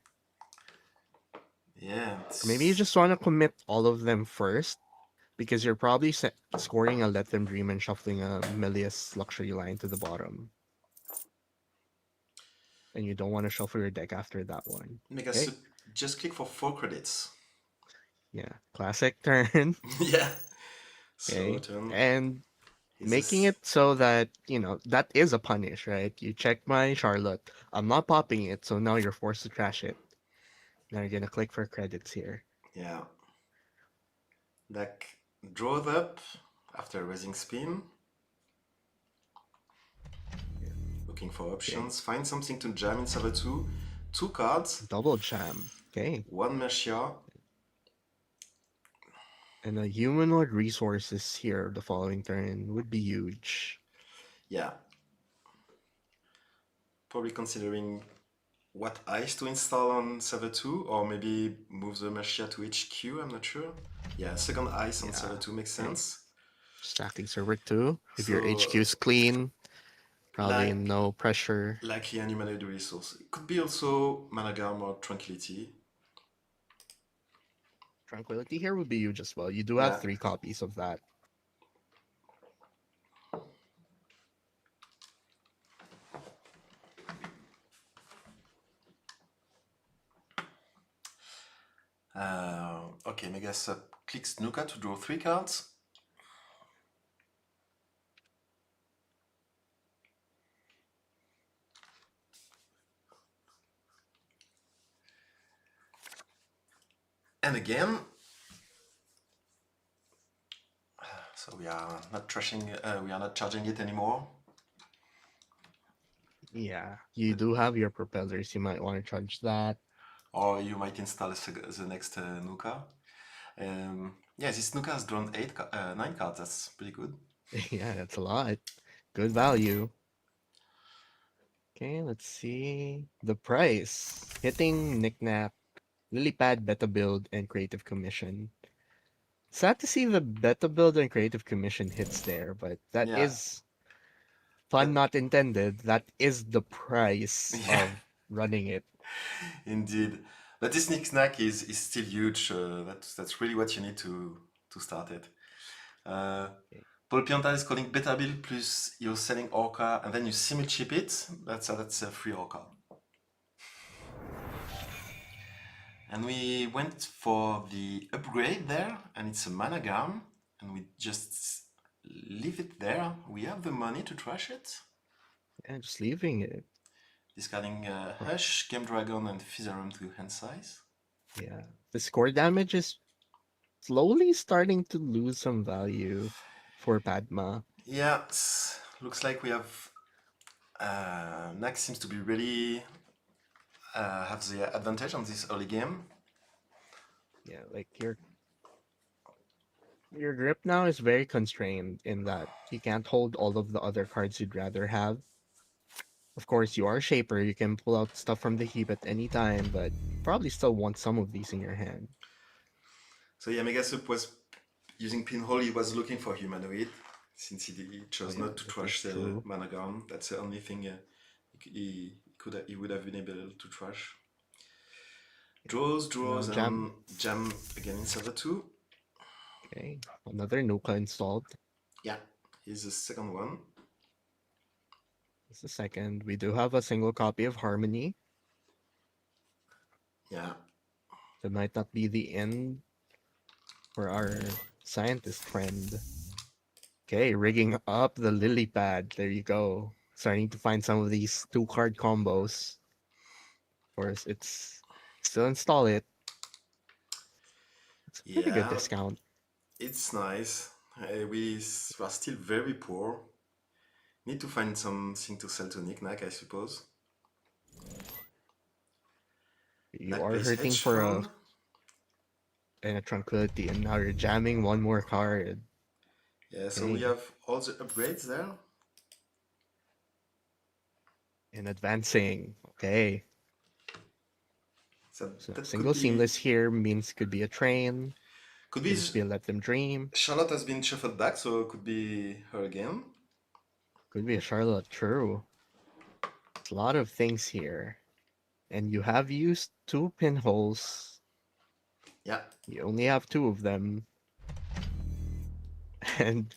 Yeah, Or maybe you it's just want to commit all of them first because you're probably scoring a Let Them Dream and shuffling a Melius Luxury line to the bottom. And you don't want to shuffle your deck after that one. Okay. Megasup. Just click for 4 credits. Yeah. Classic turn. Yeah. So Okay. turn And is making this. it so that, that is a punish, right? You check my Charlotte. I'm not popping it, so now you're forced to trash it. Now you're gonna click for credits here. Yeah. Deck draws up after raising spin. Yeah. Looking for Okay. options. Find something to jam in server 2. 2 cards. Double jam. Okay. One Mercia. And a humanoid resources here the following turn would be huge. Yeah. Probably considering what ice to install on server 2, or maybe move the Mercia to HQ, I'm not sure. Yeah, second ice on Yeah. server 2 makes Okay. sense. Stacking server 2. If your HQ So, is clean, probably like, no pressure. likely an humanoid resource. It could be also Managarm or Tranquility. Tranquility here would be huge as well. You do have Yeah. 3 copies of that. Okay, Megasub clicks Nuka to draw 3 cards. And again, so we are not trashing, we are not charging it anymore. Yeah. You do have your propellers. You might want to charge that. Or you might install the next Nuka. Yeah, this Nuka has drawn 9 cards. That's pretty good. Yeah, that's a lot. Good value. Okay, let's see. The price. Hitting Knickknack, Lilypad Beta Build, and Creative Commission. Sad to see the Beta Build and Creative Commission hits there, but that Yeah, is pun but not intended. That is the price yeah, of running it. indeed. But this Nick Snack is still huge. That's really what you need to start it. Uh, Okay. Paul Pianta is calling beta build plus you're selling Orca and then you simul chip it. That's a free Orca. And we went for the upgrade there, and it's a Managram, and we just leave it there. We have the money to trash it. Yeah, just leaving it. Discarding Oh, Hush, Game Dragon, and Fizarum to hand size. yeah. The score damage is slowly starting to lose some value for Padma. Yeah, looks like we have. Nax seems to be really have the advantage on this early game. Yeah, like your grip now is very constrained in that you can't hold all of the other cards you'd rather have. Of course, you are a shaper, you can pull out stuff from the heap at any time, but you probably still want some of these in your hand. So yeah, Megasup was using Pinhole. He was looking for humanoid since he Oh chose yeah, not to this is trash the true. Managram. That's the only thing he would have been able to trash. Now Draws, jam. and jam again in server 2. Okay, another Nuka installed. Yeah, here's the second one. This is second. We do have a single copy of Harmony. Yeah, That might not be the end for our scientist friend. Okay, rigging up the lily pad. There you go. Starting to find some of these 2 card combos. Of course, it's still install it. It's a pretty good yeah, discount. it's nice. We are still very poor. Need to find something to sell to Knickknack, I suppose. You Knack are plays hurting hedge for a fund. and a tranquility, and now you're jamming one more card. Yeah, so we Okay, have all the upgrades there. and advancing. Okay, So so that single seamless here means could be a train, could be could just be a let them dream, Charlotte has been shuffled back, so it could be her again. could be a Charlotte. True, a lot of things here, and you have used two pinholes. Yeah, You only have two of them, and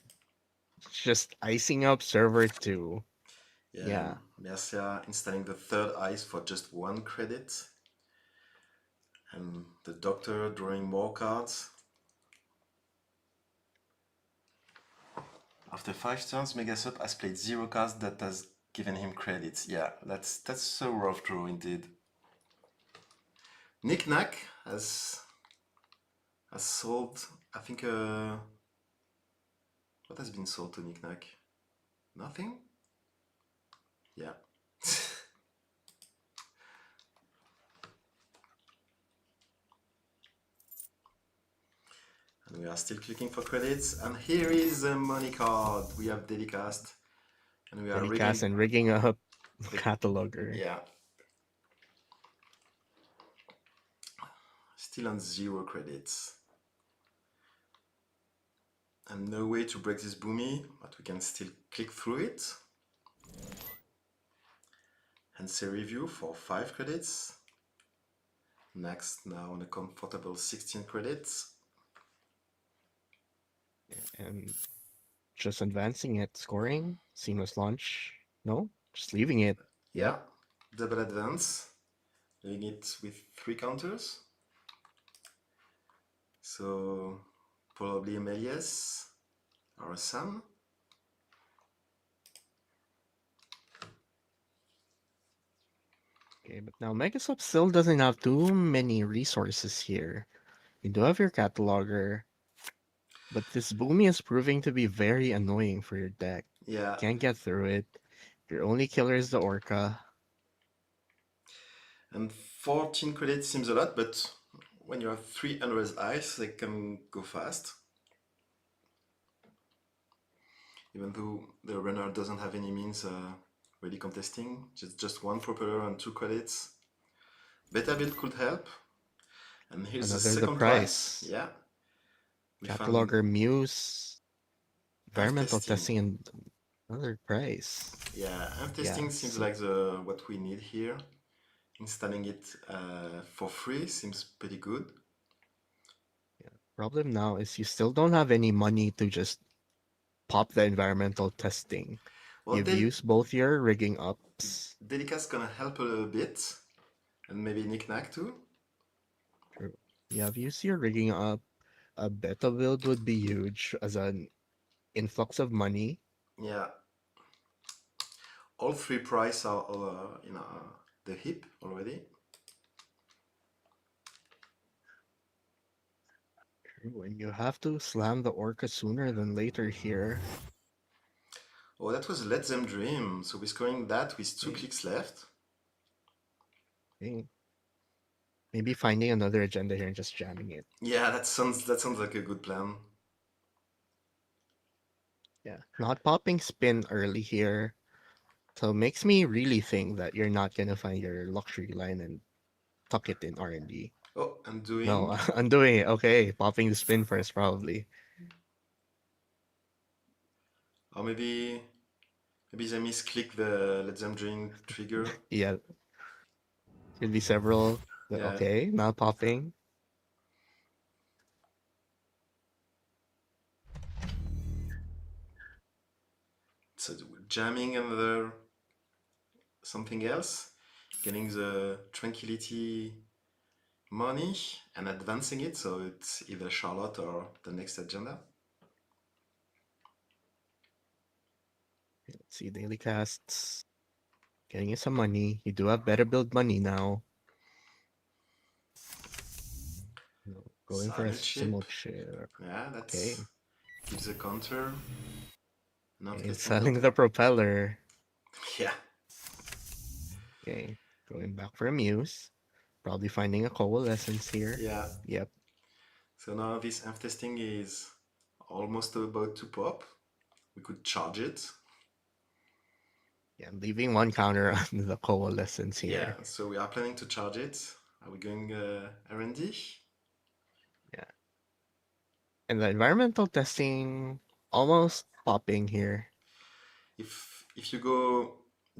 just icing up server two. yeah. Yeah, Mercia installing the third ice for just one credit, and the doctor drawing more cards. After 5 turns, Megasop has played 0 cards that has given him credits. Yeah, that's a rough draw indeed. Nick Knack has sold, I think, what has been sold to Nick Knack? Nothing? Yeah. And we are still clicking for credits. And here is the money card. We have Dedicast. And we are Telecast rigging and rigging up the. cataloger. Yeah. Still on 0 credits. And no way to break this boomy, but we can still click through it. And say review for 5 credits. Next, now on a comfortable 16 credits. And just advancing it, scoring, seamless launch. No, just leaving it. Yeah, Yep, double advance, doing it with 3 counters. So probably Emelius or Sam. okay, but now Megasub still doesn't have too many resources here. You do have your cataloger, but this Boomy is proving to be very annoying for your deck. Yeah, Can't get through it. Your only killer is the Orca. and 14 credits seems a lot, but when you have 300 ice, they can go fast. Even though the runner doesn't have any means really contesting, just 1 propeller and 2 credits. Beta build could help. And here's the Another the second prize. price. Yeah, we found Cataloger Muse, Amp environmental testing. testing, and another price. Yeah, amp Yeah, testing seems like the what we need here. Installing it for free seems pretty good. problem now is you still don't have any money to just pop the environmental testing. Well, You've used both your rigging ups. Delica's gonna help a little bit, and maybe Knick-Knack too. True. You have used your rigging up. A beta build would be huge as an influx of money. Yeah, all 3 price are in the heap already. True, and you have to slam the orca sooner than later here. Oh, that was Let Them Dream. So we're scoring that with two Okay, clicks left. okay. Maybe finding another agenda here and just jamming it. Yeah, that sounds like a good plan. Yeah, not popping spin early here. So it makes me really think that you're not gonna find your luxury line and tuck it in R&D. Oh, I'm No, doing. undoing it. Okay, popping the spin first probably. Or maybe they misclick the Let Them Dream trigger. Yeah, could be several. But Yeah, okay, not popping. so jamming another something else, getting the tranquility money and advancing it, so it's either Charlotte or the next agenda. Let's see, daily casts. Getting you some money. You do have better build money now. No, going for a Silent simul chip, chair. yeah, that's Okay. gives a counter. Not Okay, casting selling not. the propeller. Yeah, Okay, going back for a muse. Probably finding a coalescence here. Yeah. Yep. So now this amp testing is almost about to pop. We could charge it. Yeah, I'm leaving one counter on the coalescence Yeah, here. so we are planning to charge it. Are we going R&D? Yeah. And the environmental testing almost popping here. If you go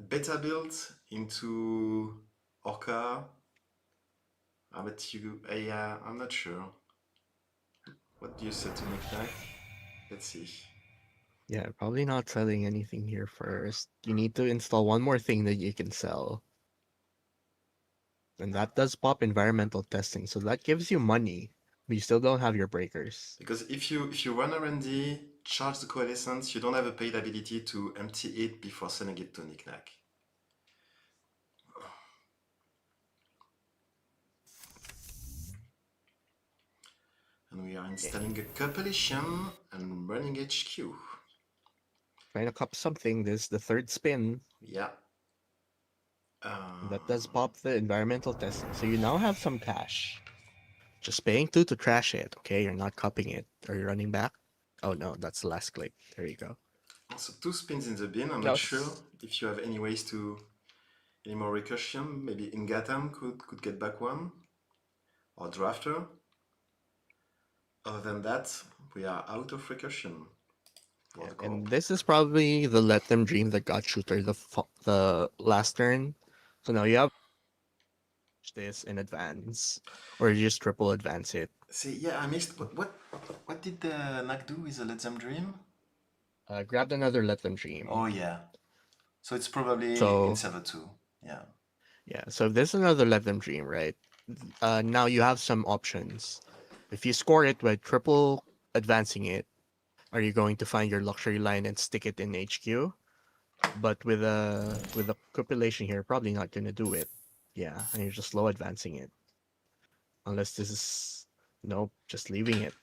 beta build into Orca, I bet you. Yeah, I'm not sure. What do you say to Knick-Knack? Let's see. Yeah, probably not selling anything here first. You need to install one more thing that you can sell. And that does pop environmental testing, so that gives you money, but you still don't have your breakers. Because if you run R&D, charge the coalescence, you don't have a paid ability to empty it before selling it to Knick-Knack. And we are Okay. installing a compilation and running HQ. Trying to cup something. This is the third spin. Yeah. And that does Um, pop the environmental testing. So you now have some cash. Just paying 2 to trash it, okay? You're not cupping it. Are you running back? Oh no, that's the last click. There you go. so two spins in the bin. I'm That not sure was if you have any ways to any more recursion. Maybe Ingatam could get back one or Drafter. Other than that, we are out of recursion for yeah, the and corp. this is probably the let them dream that got shooter the last turn. So now you have this in advance, or you just triple advance it. See, yeah, I missed. What did the Nak do with the Let Them Dream? Grabbed another let them dream. Oh yeah. So it's probably in So server 2. Yeah. yeah, so if there's another let them dream, right? Now you have some options. If you score it by triple advancing it, are you going to find your luxury line and stick it in HQ? But with a copulation here, probably not gonna do it. Yeah, and you're just slow advancing it. Unless this is nope, just leaving it.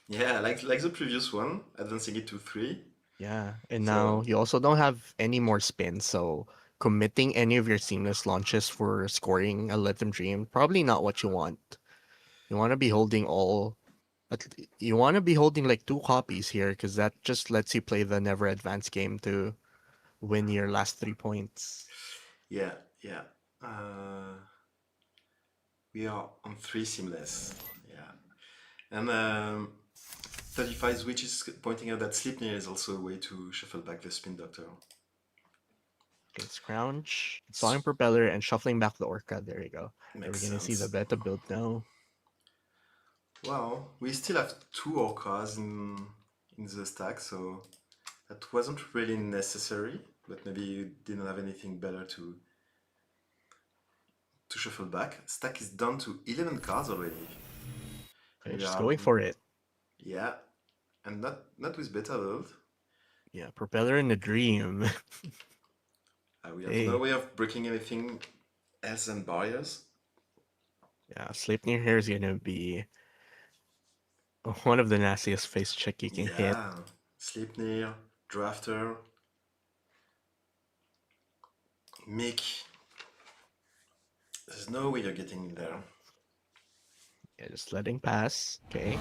Yeah, like the previous one, advancing it to 3. Yeah, and now So you also don't have any more spins, so committing any of your seamless launches for scoring a let them dream probably not what you want. You want to be holding all. You want to be holding like two copies here because that just lets you play the never advance game to win your last 3 points. yeah, yeah. Uh, we are on 3 seamless. Yeah. And 35 Switch is pointing out that Sleipnir is also a way to shuffle back the Spin Doctor. Okay, scrounge, installing propeller, and shuffling back the orca. There you go. Are we Makes gonna see the sense. beta build now? Well, we still have 2 Orcas in the stack, so that wasn't really necessary, but maybe you didn't have anything better to shuffle back. Stack is down to 11 cards already. And Okay, we just are, going for it. yeah, and not with beta build. Yeah, propeller in the dream. We have no Hey, way of breaking anything else than barriers. yeah, Sleipnir here is gonna be one of the nastiest face check you can hit. Yeah, Sleipnir, Drafter, Mick. There's no way you're getting in there. Yeah, just letting pass. Okay,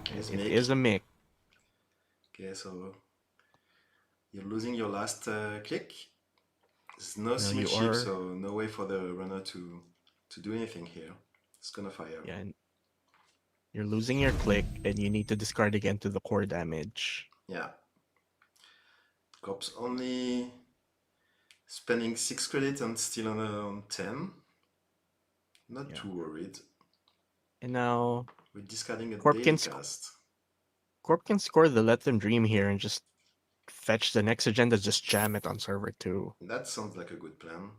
and Here's it Mick. is a mic. Okay, so you're losing your last click. There's no Now cement you chip, are, so no way for the runner to do anything here. It's gonna fire. yeah, and you're losing your click, and you need to discard again to the core damage. Yeah. Cops only spending 6 credits and still on 10. Not Yeah, too worried. and now We're discarding a Corp daily can cast. Corp can score the Let Them Dream here and just fetch the next agenda, just jam it on server 2. That sounds like a good plan.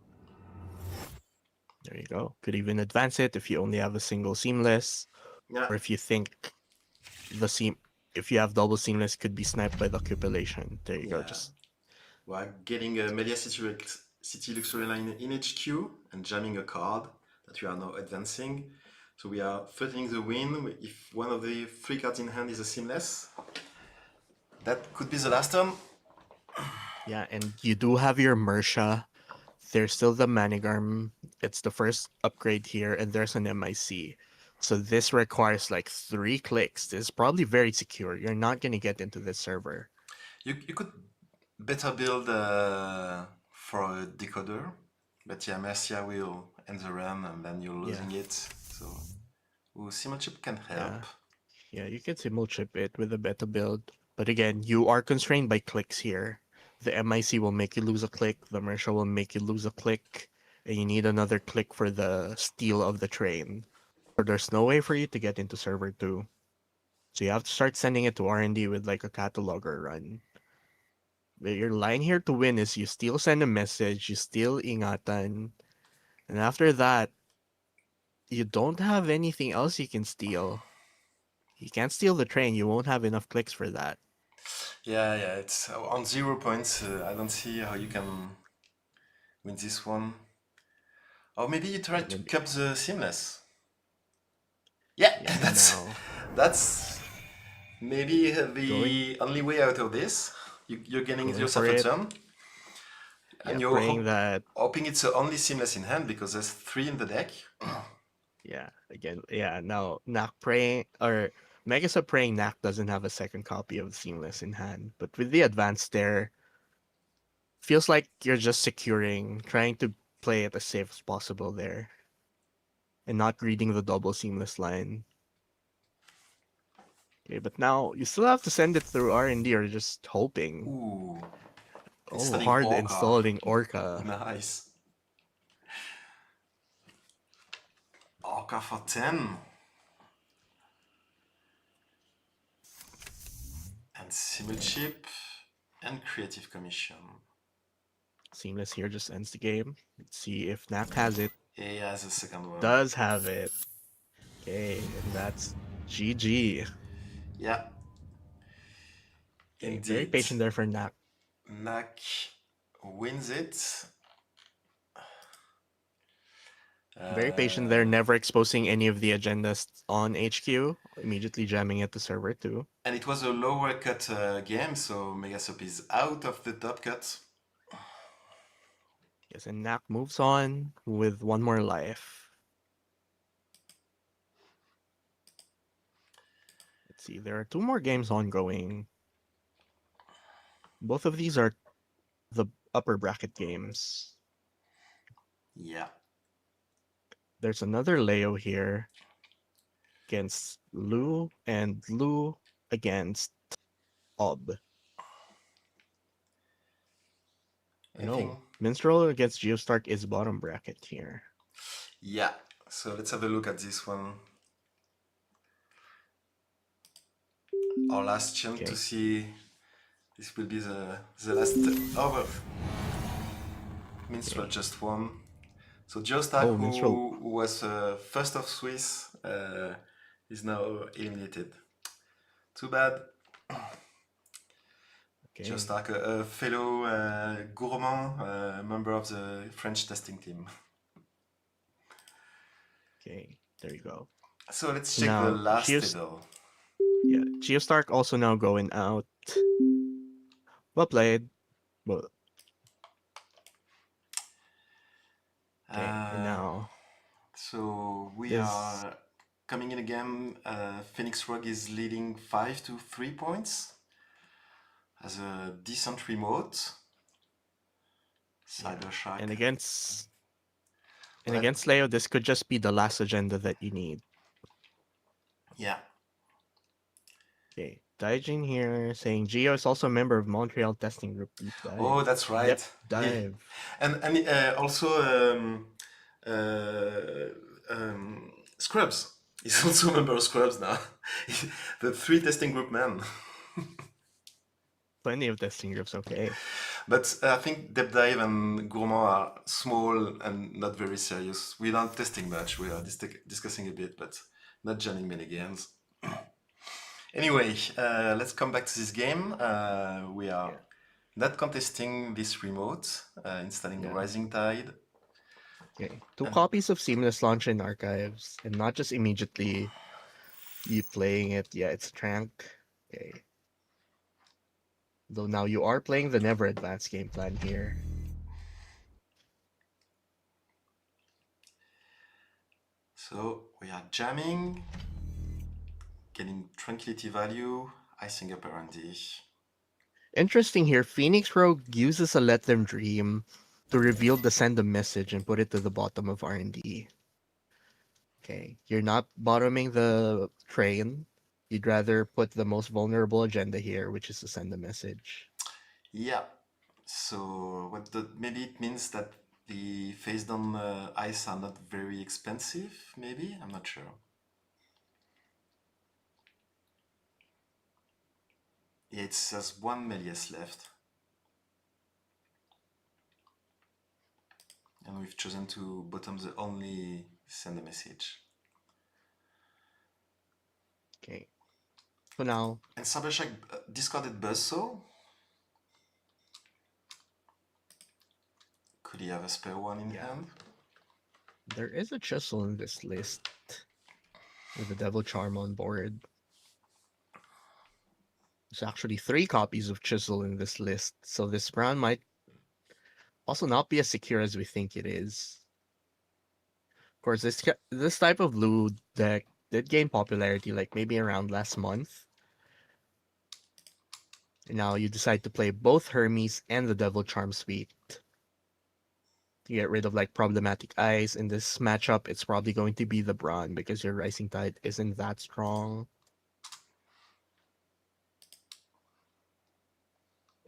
There you go. Could even advance it if you only have a single seamless, Yeah, or if you think the seam, if you have double seamless, could be sniped by the cupulation. There you go. yeah. Just We're getting a City Luxury line in HQ and jamming a card that we are now advancing. So we are threatening the win if one of the 3 cards in hand is a seamless. That could be the last turn. yeah, and you do have your Mersha. There's still the Manigarm It's the first upgrade here, and there's an MIC. So this requires like 3 clicks. This is probably very secure. You're not gonna get into this server. You could better build for a decoder, but yeah, Mercia will end the run and then you're Yeah, losing it. So, ooh, Simul chip can help. yeah, yeah. You can simul chip it with a beta build, but again, you are constrained by clicks here. The MIC will make you lose a click. The Mersha will make you lose a click, and you need another click for the steal of the train. Or there's no way for you to get into server 2. So you have to start sending it to R&D with like a cataloger run. But your line here to win is you still send a message, you steal ingatan, and after that, you don't have anything else you can steal. You can't steal the train, you won't have enough clicks for that. Yeah, it's on 0 points. I don't see how you can win this one. Or maybe you try And to then, cup the seamless. Yeah, yeah, and that's now that's maybe going, the only way out of this. You're getting going for yourself a it. turn, and Yeah, you're praying that, hoping it's the only seamless in hand because there's three in the deck. yeah, again, yeah, now Nak praying, or Megasa praying Nak doesn't have a second copy of Seamless in hand, but with the advance there, feels like you're just securing, trying to play it as safe as possible there, and not reading the double seamless line. Okay, but now you still have to send it through R&D or just hoping. Ooh, Oh, installing hard Orca. installing Orca. Nice. Orca for 10. And Simulchip and Creative Commission. Seamless here just ends the game. Let's see if Nak has it. He has a second one. Does have it. Okay, and that's GG. Yeah, Okay, very indeed. patient there for Nak. Nak wins it. Very patient there, Uh, never exposing any of the agendas on HQ. Immediately jamming at the server too. and it was a lower cut game, so Megasop is out of the top cut. Yes, and Nak moves on with one more life. Let's see, there are 2 more games ongoing. Both of these are the upper bracket games. Yeah, There's another Leo here against Lu and Lu against Ob. Or I think. no, Minstrel against Geostark is bottom bracket here. Yeah, so let's have a look at this one. Our last chance to Okay. see. This will be the last over. Minstrel Okay. just won. So Joestar, Oh, Minstrel. who was first of Swiss, is now eliminated. Too bad. Okay. Joestar, a fellow gourmand, member of the French testing team. Okay. There you go. So let's So check the now last table. Yeah, Geostark also now going out. Well played. Well, okay. And Uh, now so we is are coming in again. Phoenix Rogue is leading 5 to 3 points. Has a decent remote. yeah. Cyber Shark. And against and But against Leo, this could just be the last agenda that you need. yeah, Okay. Daijin here saying Geo is also a member of Montreal Testing Group Deep Dive. oh, that's right. Depth Dive. And also uh, Scrubs. He's also a member of Scrubs now. The three testing group men. Plenty of testing groups, okay. But I think Deep Dive and Gourmand are small and not very serious. We aren't testing much. We are discussing a bit, but not jamming many games. Anyway, let's come back to this game. We are Yeah. not contesting this remote, installing Yeah. Rising Tide. Okay. 2 And copies of Seamless Launch in archives, and not just immediately you playing it. Yeah, it's Trank. Okay. Though now you are playing the never advanced game plan here. So we are jamming, getting tranquility value, icing up R&D. Interesting here, Phoenix Rogue uses a Let Them Dream to reveal the send a message and put it to the bottom of R&D. Okay, you're not bottoming the train. You'd rather put the most vulnerable agenda here, which is to send a message. Yeah. So maybe it means that the face down ice are not very expensive. Maybe I'm not sure. Yeah, it says one Melius left, and we've chosen to bottom the only send a message. Okay, so now, And Sabashak discarded Buzzsaw. Could he have a spare one in yeah, hand? there is a chisel in this list with the Devil Charm on board. There's actually 3 copies of Chisel in this list, so this round might also not be as secure as we think it is. Of course, this type of blue deck did gain popularity like maybe around last month. And now you decide to play both Hermes and the Devil Charm suite to get rid of like problematic eyes. In this matchup, it's probably going to be the Brawn because your Rising Tide isn't that strong.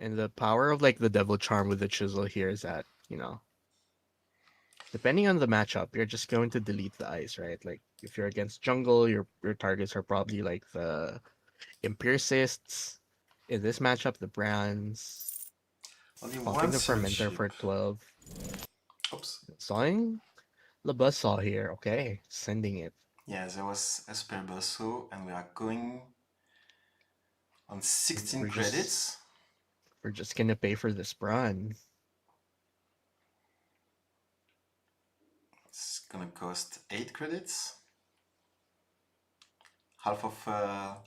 And the power of like the Devil Charm with the Chisel here is that, depending on the matchup, you're just going to delete the eyes, right? Like if you're against jungle, your targets are probably like the Empiricists. In this matchup, the Brands, Only popping one the sealed Fermenter ship. for 12. Oops. Sawing the Buzzsaw here. Okay, sending it. Yeah, there was a spare Buzzsaw, and we are going on And 16 we're just credits. we're just gonna pay for this Brawn. It's gonna cost 8 credits. Half of,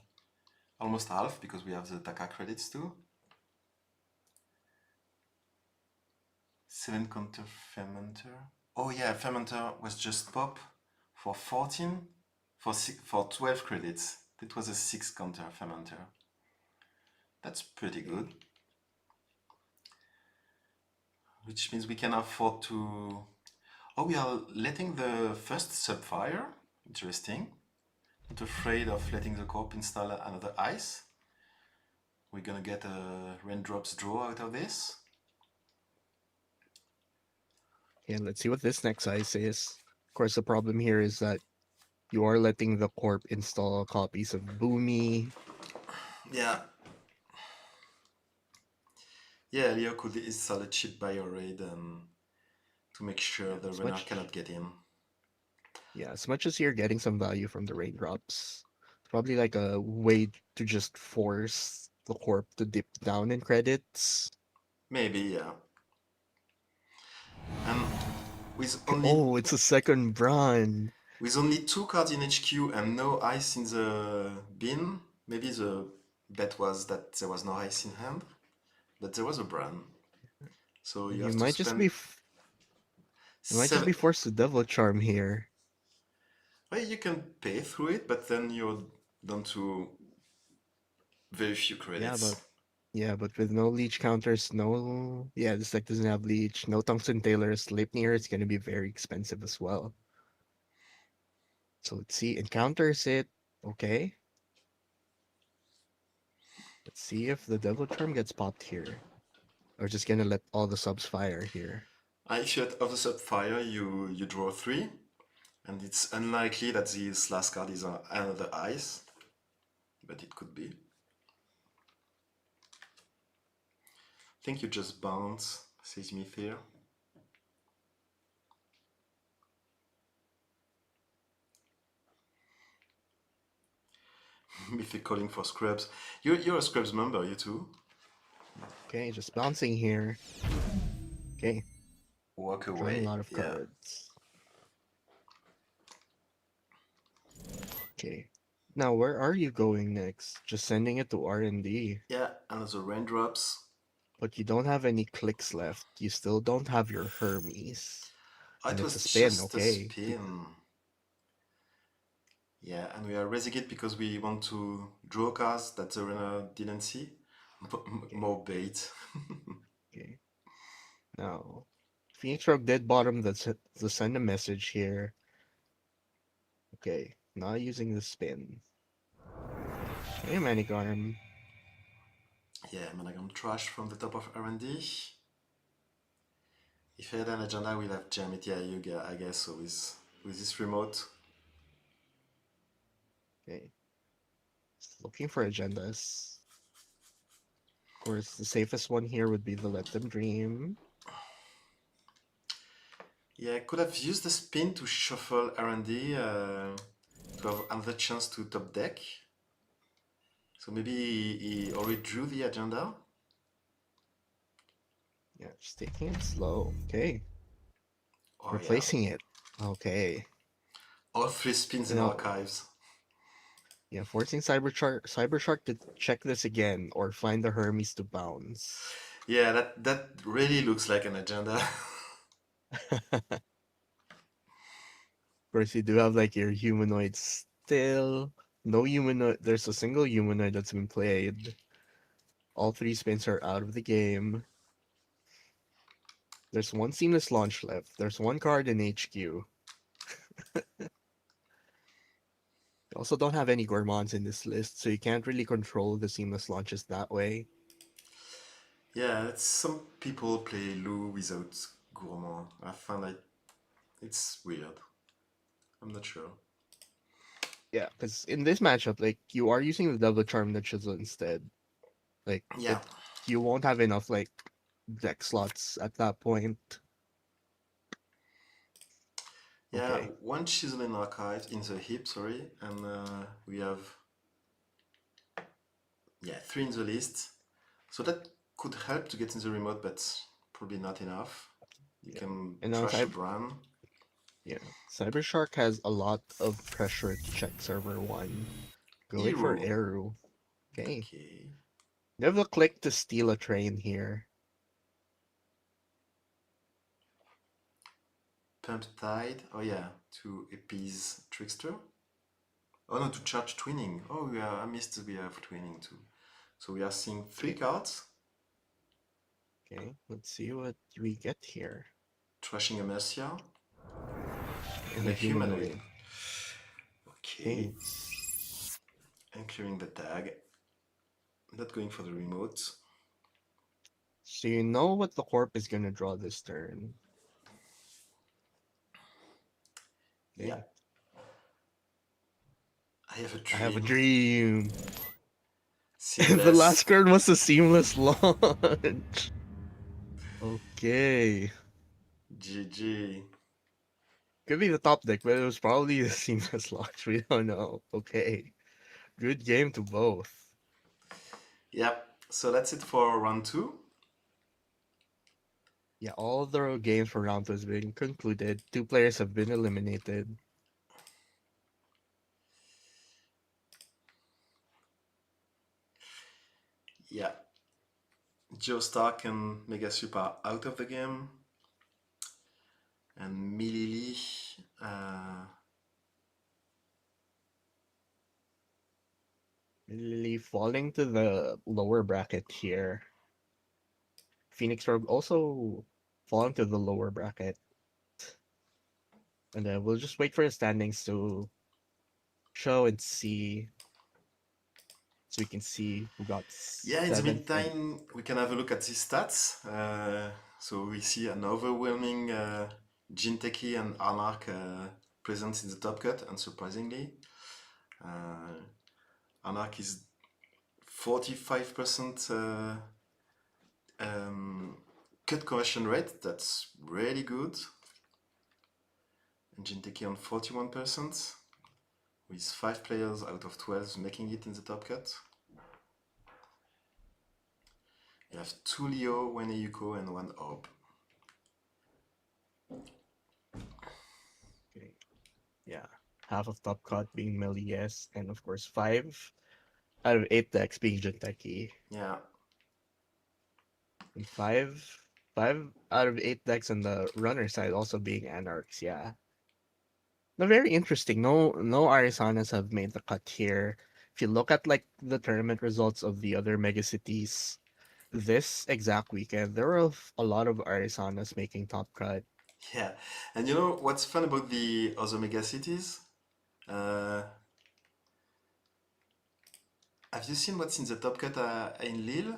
almost half, because we have the Taka credits too. 7 counter Fermenter. Oh yeah, Fermenter was just pop for 14, for 12 credits. That was a 6 counter Fermenter. That's pretty Okay. good. Which means we can afford to... Oh, we are letting the first Subfire. Interesting. Not afraid of letting the corp install another ice. We're gonna get a raindrops draw out of this. Okay, let's see what this next ice is. Of course, the problem here is that you are letting the corp install copies of Boomy. Yeah, yeah, Leo could install a chip raid and to make sure Yeah, the as runner much cannot get in. yeah, as much as you're getting some value from the raindrops, it's probably like a way to just force the corp to dip down in credits. Maybe, yeah. And with Okay, only oh, it's a second Bron. with only 2 cards in HQ and no ice in the bin, maybe the bet was that there was no ice in hand, but there was a brand. So you You have to might just be spend you might just be 7. forced to Devil Charm here. Well, you can pay through it, but then you're down to very few Yeah, but credits. yeah, but with no leech counters, this deck doesn't have leech, no Tungsten Tailor, Sleipnir, it's gonna be very expensive as well. So let's see, encounters it. Okay. Let's see if the Devil Charm gets popped here. Or just gonna let all the subs fire here. If you have the Subfire, you draw 3, and it's unlikely that this last card is another ice, but it could be. I think you just bounce Seismith here. Mythic calling for Scrubs. You're a Scrubs member, you too. Okay, just bouncing here. Okay, Walk drawing a away, lot of yeah. cards. Okay. Now where are you going next? Just sending it to R&D. Yeah, another raindrops. But you don't have any clicks left. You still don't have your Hermes. Oh, And it it's a was spin, just a okay. spin. Yeah, and we are raising it because we want to draw cards that the runner didn't see. Okay, More bait. okay. Now, Phoenix Rogue did bottom the send a message here. Okay, not using the spin. Okay, Manic Arm. Yeah, Managram trash from the top of R&D. If I had an agenda, we'll have Jam it. Yeah, I guess so with this remote. Okay, looking for agendas. Of course, the safest one here would be the Let Them Dream. Yeah, I could have used the spin to shuffle R&D to have another chance to top deck. So maybe he already drew the agenda. Yeah, just taking it slow. Okay, Oh yeah, replacing it. Okay, all three spins you in know, archives. yeah, forcing Cybershark to check this again or find the Hermes to bounce. Yeah, that really looks like an agenda. Of course, you do have like your humanoid still. No humanoid. There's a single humanoid that's been played. All three spins are out of the game. There's one seamless launch left. There's one card in HQ. You also don't have any Gourmands in this list, so you can't really control the seamless launches that way. Yeah, some people play Lou without Gourmand. I find like it's weird. I'm not sure. Yeah, because in this matchup, like you are using the double charm the chisel instead. Like Yeah, it, you won't have enough like deck slots at that point. yeah. Okay, One chisel in archive in the hip, sorry, and we have yeah three in the list. So that could help to get in the remote, but probably not enough. You yeah, can and now trash a Bran. yeah, Cybershark has a lot of pressure to check server one. Going for Hero. Eru. Okay, Okay. you have a click to steal a train here. Pump Tide. Oh yeah, to appease Trickster. Oh no, to charge twinning. Oh yeah, I missed we have twinning too. So we are seeing three Okay, cards. okay, let's see what we get here. Trashing a Mercia And and a a humanoid. humanoid. Okay. Okay, And clearing the tag. Not going for the remote. so you know what the corp is gonna draw this turn. Yeah, Okay, I have a I have a dream. dream. The Seamless. last card was a seamless launch. Okay. GG. Could be the top deck, but it was probably the seamless launch. We don't know. Okay. Good game to both. Yep. So that's it for round two. Yeah, all the games for round two has been concluded. Two players have been eliminated. Yeah. Joe Stark and Mega Super out of the game. And Milili. Uh, Really falling to the lower bracket here. Phoenix Rogue also falling to the lower bracket. And then we'll just wait for the standings to show and see so we can see who got yeah, in the seventh and meantime, we can have a look at these stats. So we see an overwhelming Jinteki and Anarch presence in the top cut, unsurprisingly. Uh, Anarch is 45% cut conversion rate, that's really good. And Jinteki on 41%, with 5 players out of 12 making it in the top cut. You have 2 Leo, 1 Yuko, and 1 Orb. okay, yeah, half of top cut being Melies, and of course 5 out of 8 decks being Jinteki, Yeah, and five out of 8 decks on the runner side also being Anarchs. Yeah, No, very interesting. No Arizanas have made the cut here. If you look at like the tournament results of the other megacities this exact weekend, there were a lot of Arizanas making top cut. Yeah, and you know what's fun about the other megacities? Uh, have you seen what's in the top cut in Lille?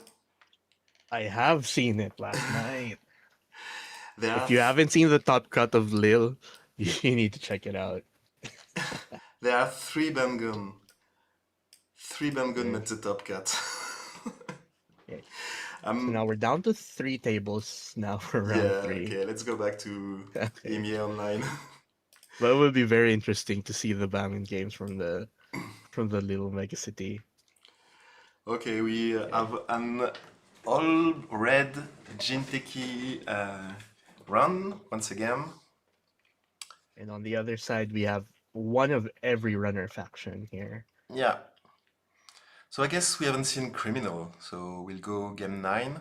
I have seen it last night. There are If you haven't seen the top cut of Lil, you need to check it out. there are three Bengun Okay. made the top cut. Okay. So um, now we're down to 3 tables now for round yeah, three. okay, let's go back to Okay. EMEA Online. But it would be very interesting to see the Bangin games from the little megacity. Okay, we Okay. have an all red Jinteki run once again. And on the other side, we have one of every runner faction here. Yeah, so I guess we haven't seen Criminal, so we'll go game 9.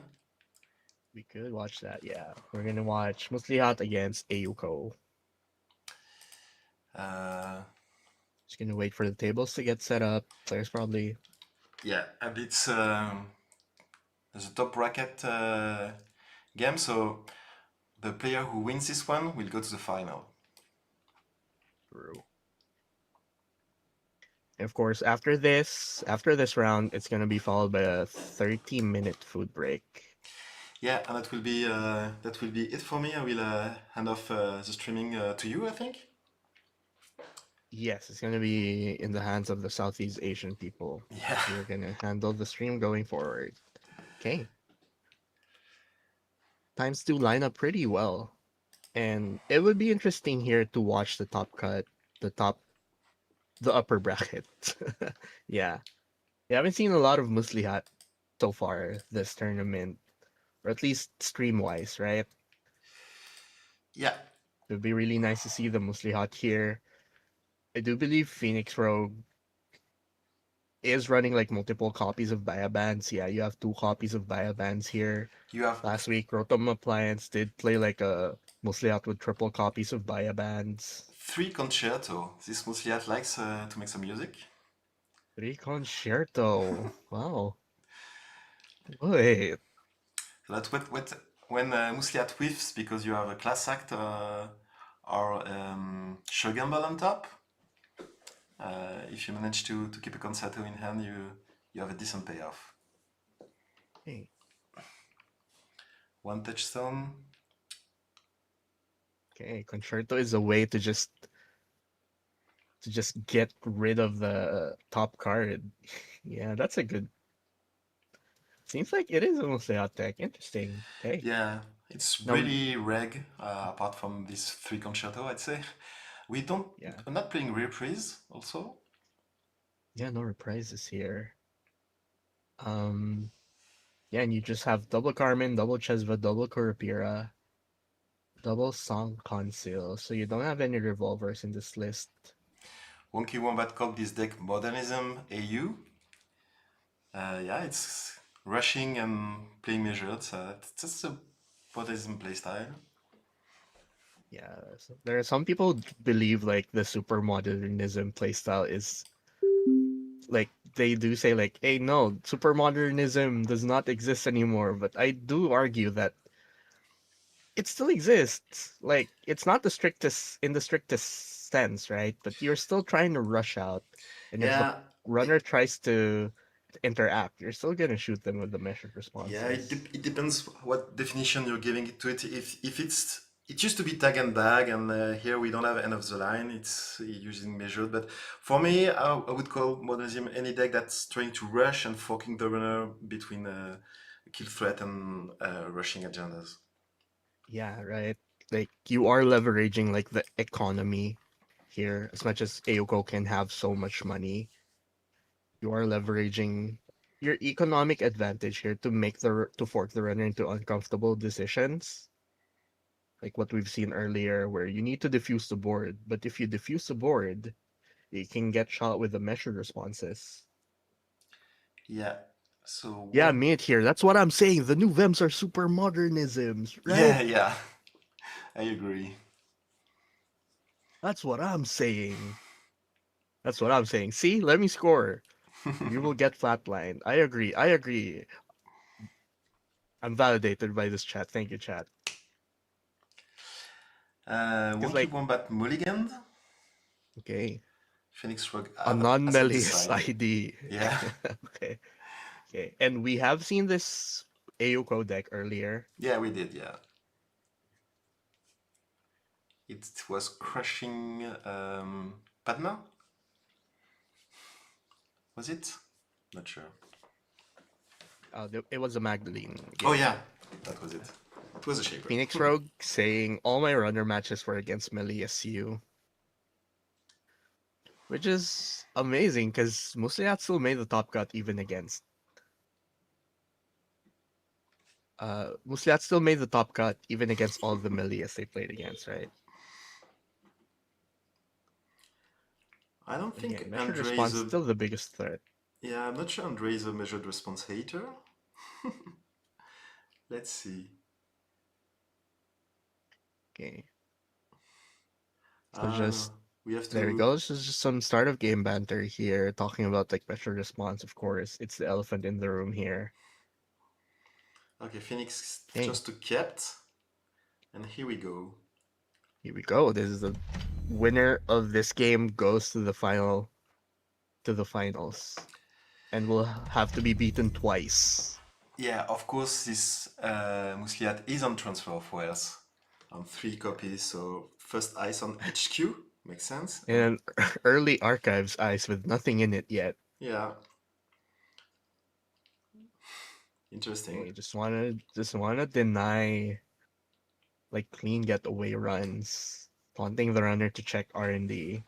We could watch that, yeah. We're gonna watch Muslihat against Ayuko. Uh, Just gonna wait for the tables to get set up. Players probably yeah, and it's the top bracket game, so the player who wins this one will go to the final. through. And of course, after this round, it's gonna be followed by a 30-minute food break. Yeah, and that will be it for me. I will hand off the streaming to you, I think. Yes, it's gonna be in the hands of the Southeast Asian people. Yeah, You're gonna handle the stream going forward. Okay. Times do line up pretty well. And it would be interesting here to watch the top cut, the top the upper bracket. Yeah. We haven't seen a lot of Muslihat so far this tournament, or at least stream wise, right? yeah, It would be really nice to see the Muslihat here. I do believe Phoenix Rogue is running like multiple copies of Biobands. Yeah, you have 2 copies of Biobands here. you have Last week, Rotom Appliance did play like a Muslihat with triple copies of Biobands. 3 concerto. This Musliat likes to make some music. 3 Concerto. Wow. Wait. So that's what when Musliat whiffs because you have a class act or Shogunball on top. If you manage to keep a concerto in hand, you have a decent payoff. Hey. One touchstone. Okay, Concerto is a way to just get rid of the top card. Yeah, that's a good. Seems like it is a Muslihat deck. Interesting. Okay. Yeah, it's Now, really reg apart from this 3 concerto, I'd say. We don't, yeah, I'm not playing reprise also. yeah, no reprises here. Um, yeah, and you just have double Carmen, double Chesva, double Kurapira, double Song Conceal. So you don't have any revolvers in this list. Wonky Wombat called this deck Modernism AU. Yeah, it's rushing and playing measured, so it's just a Modernism playstyle. Yeah, so there are some people believe like the super modernism playstyle is like they do say like, hey, no, super modernism does not exist anymore. But I do argue that it still exists. Like it's not the strictest in the strictest sense, right? But you're still trying to rush out, and if the Yeah, runner tries to interact, you're still gonna shoot them with the measured yeah, responses. it depends what definition you're giving it to it. If it used to be tag and bag, and here we don't have end of the line. It's using measured, but for me, I would call modernism any deck that's trying to rush and forking the runner between kill threat and rushing agendas. Yeah, right. Like you are leveraging like the economy here, as much as Ayoko can have so much money, you are leveraging your economic advantage here to make to fork the runner into uncomfortable decisions, like what we've seen earlier, where you need to defuse the board. But if you defuse the board, you can get shot with the measured responses. Yeah. So Yeah, one. mate here. That's what I'm saying. The new VEMs are super modernisms, right? Yeah, yeah, I agree. That's what I'm saying. That's what I'm saying. See, let me score. You will get flatlined. I agree. I agree. I'm validated by this chat. Thank you, chat. Because Wonky like, Wombat mulliganed. okay, Phoenix Rogue a hasn't non-Melius decided. ID. Yeah, Okay, okay, and we have seen this Ayuko deck earlier. yeah, we did. Yeah, it was crushing Padma. Was it? Not sure. It was a Magdalene Oh game. yeah, that was it. It was a shaper. Phoenix Rogue saying all my runner matches were against Melius U, which is amazing because Musliat still made the top cut even against. Musliat still made the top cut even against all the Melius they played against, right? I don't think Again, measured Andre is response a. still the biggest threat. Yeah, I'm not sure Andre is a measured response hater. Let's see. Okay, so Uh, just we have there we to. go. This is just some start of game banter here, talking about like measured response. Of course, it's the elephant in the room here. Okay, Phoenix Okay, just to kept, and here we go. here we go. This is the winner of this game goes to the finals, and will have to be beaten twice. Yeah, of course, this Musliat is on transfer of wealth on 3 copies, so first ice on HQ makes sense. And And early archives ice with nothing in it yet. yeah, interesting. Okay, just wanna deny like clean getaway runs, taunting the runner to check R&D.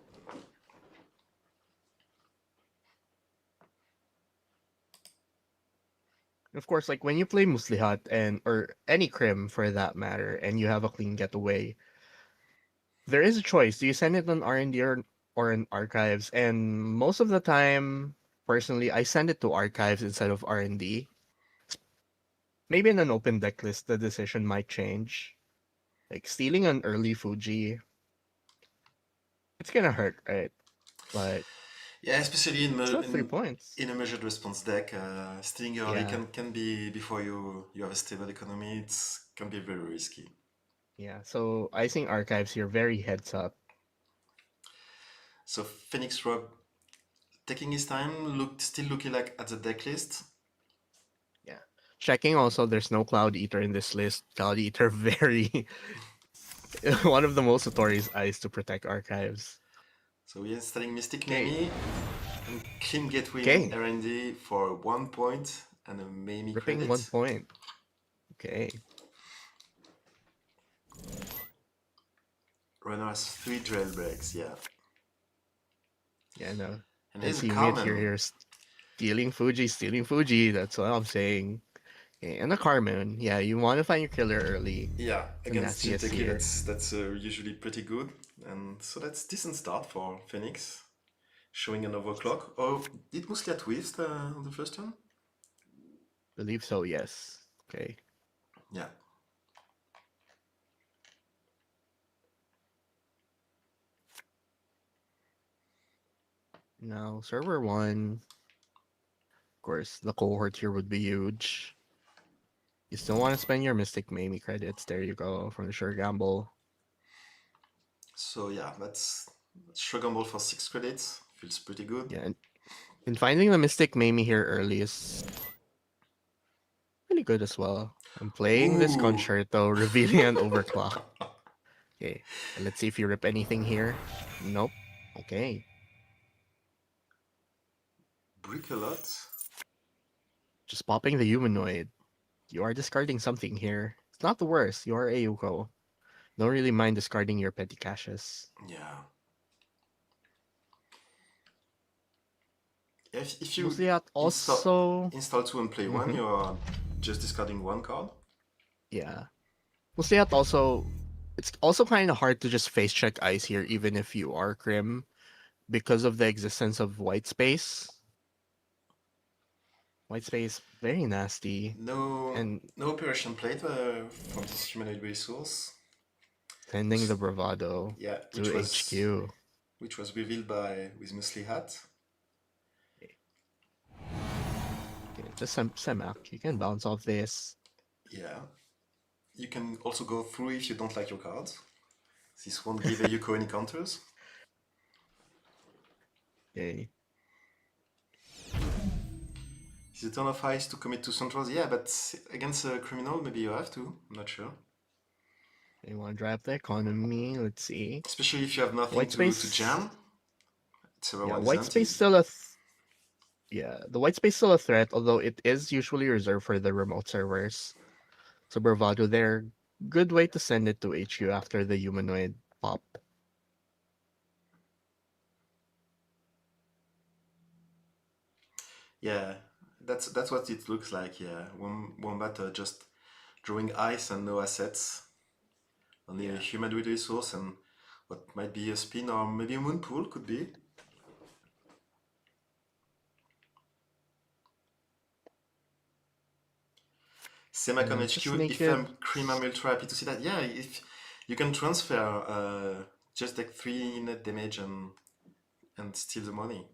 Of course, like when you play Muslihat and or any crim for that matter, and you have a clean getaway, there is a choice. Do you send it on R&D or in archives? And most of the time, personally, I send it to archives instead of R&D. Maybe in an open deck list, the decision might change. Like stealing an early Fuji, it's gonna hurt, right? But Yeah, especially in still 3 points. in a measured response deck, stealing early Yeah, can be before you have a stable economy. It can be very risky. yeah. So icing archives here, very heads up. So Phoenix Rock taking his time, still looking like at the deck list. Yeah. Checking also, there's no Cloud Eater in this list. Cloud Eater, very one of the most notorious eyes to protect archives. So we are installing Mystic Okay, Mamie and Clean Gateway okay, R&D for 1 point and a Mamie ripping one credit. point. Okay, Runner has 3 jailbreaks, yeah. yeah, no. And And here's a teammate here, Carmen. stealing Fuji, stealing Fuji. That's what I'm saying. Okay, and the Carmen, yeah, you want to find your killer early. Yeah, It's a against nastiest Jinteki, here. that's usually pretty good. And so that's decent start for Phoenix. Showing an overclock. Oh, did Muslia twist on the first turn? Believe so, yes. Okay. Yeah. Now, server one, of course, the cohort here would be huge. You still want to spend your Mystic Mamie credits. There you go, from the Sure Gamble. So yeah, that's Shogun Ball for 6 credits. Feels pretty good. Yeah, and finding the Mystic Mamie here early is really good as well. I'm playing this Ooh, concerto, revealing an overclock. Okay, let's see if you rip anything here. Nope. Okay, brick a lot. just popping the humanoid. You are discarding something here. It's not the worst. You are Ayuko. Don't really mind discarding your petty caches. Yeah. If you Muslihat install also. install 2 and play 1, Mm-hmm. you are just discarding 1 card. Yeah. Muslihat also. It's also kind of hard to just face check ice here, even if you are Crim, because of the existence of white space. White space, very nasty. No And no operation plate from this humanoid resource. sending the bravado Yeah, to HQ. which was revealed by with Musli Hat. Okay, just some Semak. You can bounce off this. Yeah, you can also go through if you don't like your cards. This won't give a Yuko any counters. Okay. Is it turn of ice to commit two centrals? Yeah, but against a criminal, maybe you have to. I'm not sure. They want to drive the economy. Let's see. Especially if you have nothing White to jam. space. Server Yeah, 1 is white space empty. still a. Yeah, the white space still a threat, although it is usually reserved for the remote servers. So bravado there. Good way to send it to HQ after the humanoid pop. Yeah, that's what it looks like. Yeah, Wombat just drawing ice and no assets, only a Yeah. humanoid resource and what might be a spin or maybe a moon pool could be. Semacon And just HQ. If naked. I'm Cream, I'm ultra happy to see that. Yeah, if you can transfer, just like 3 net damage and steal the money.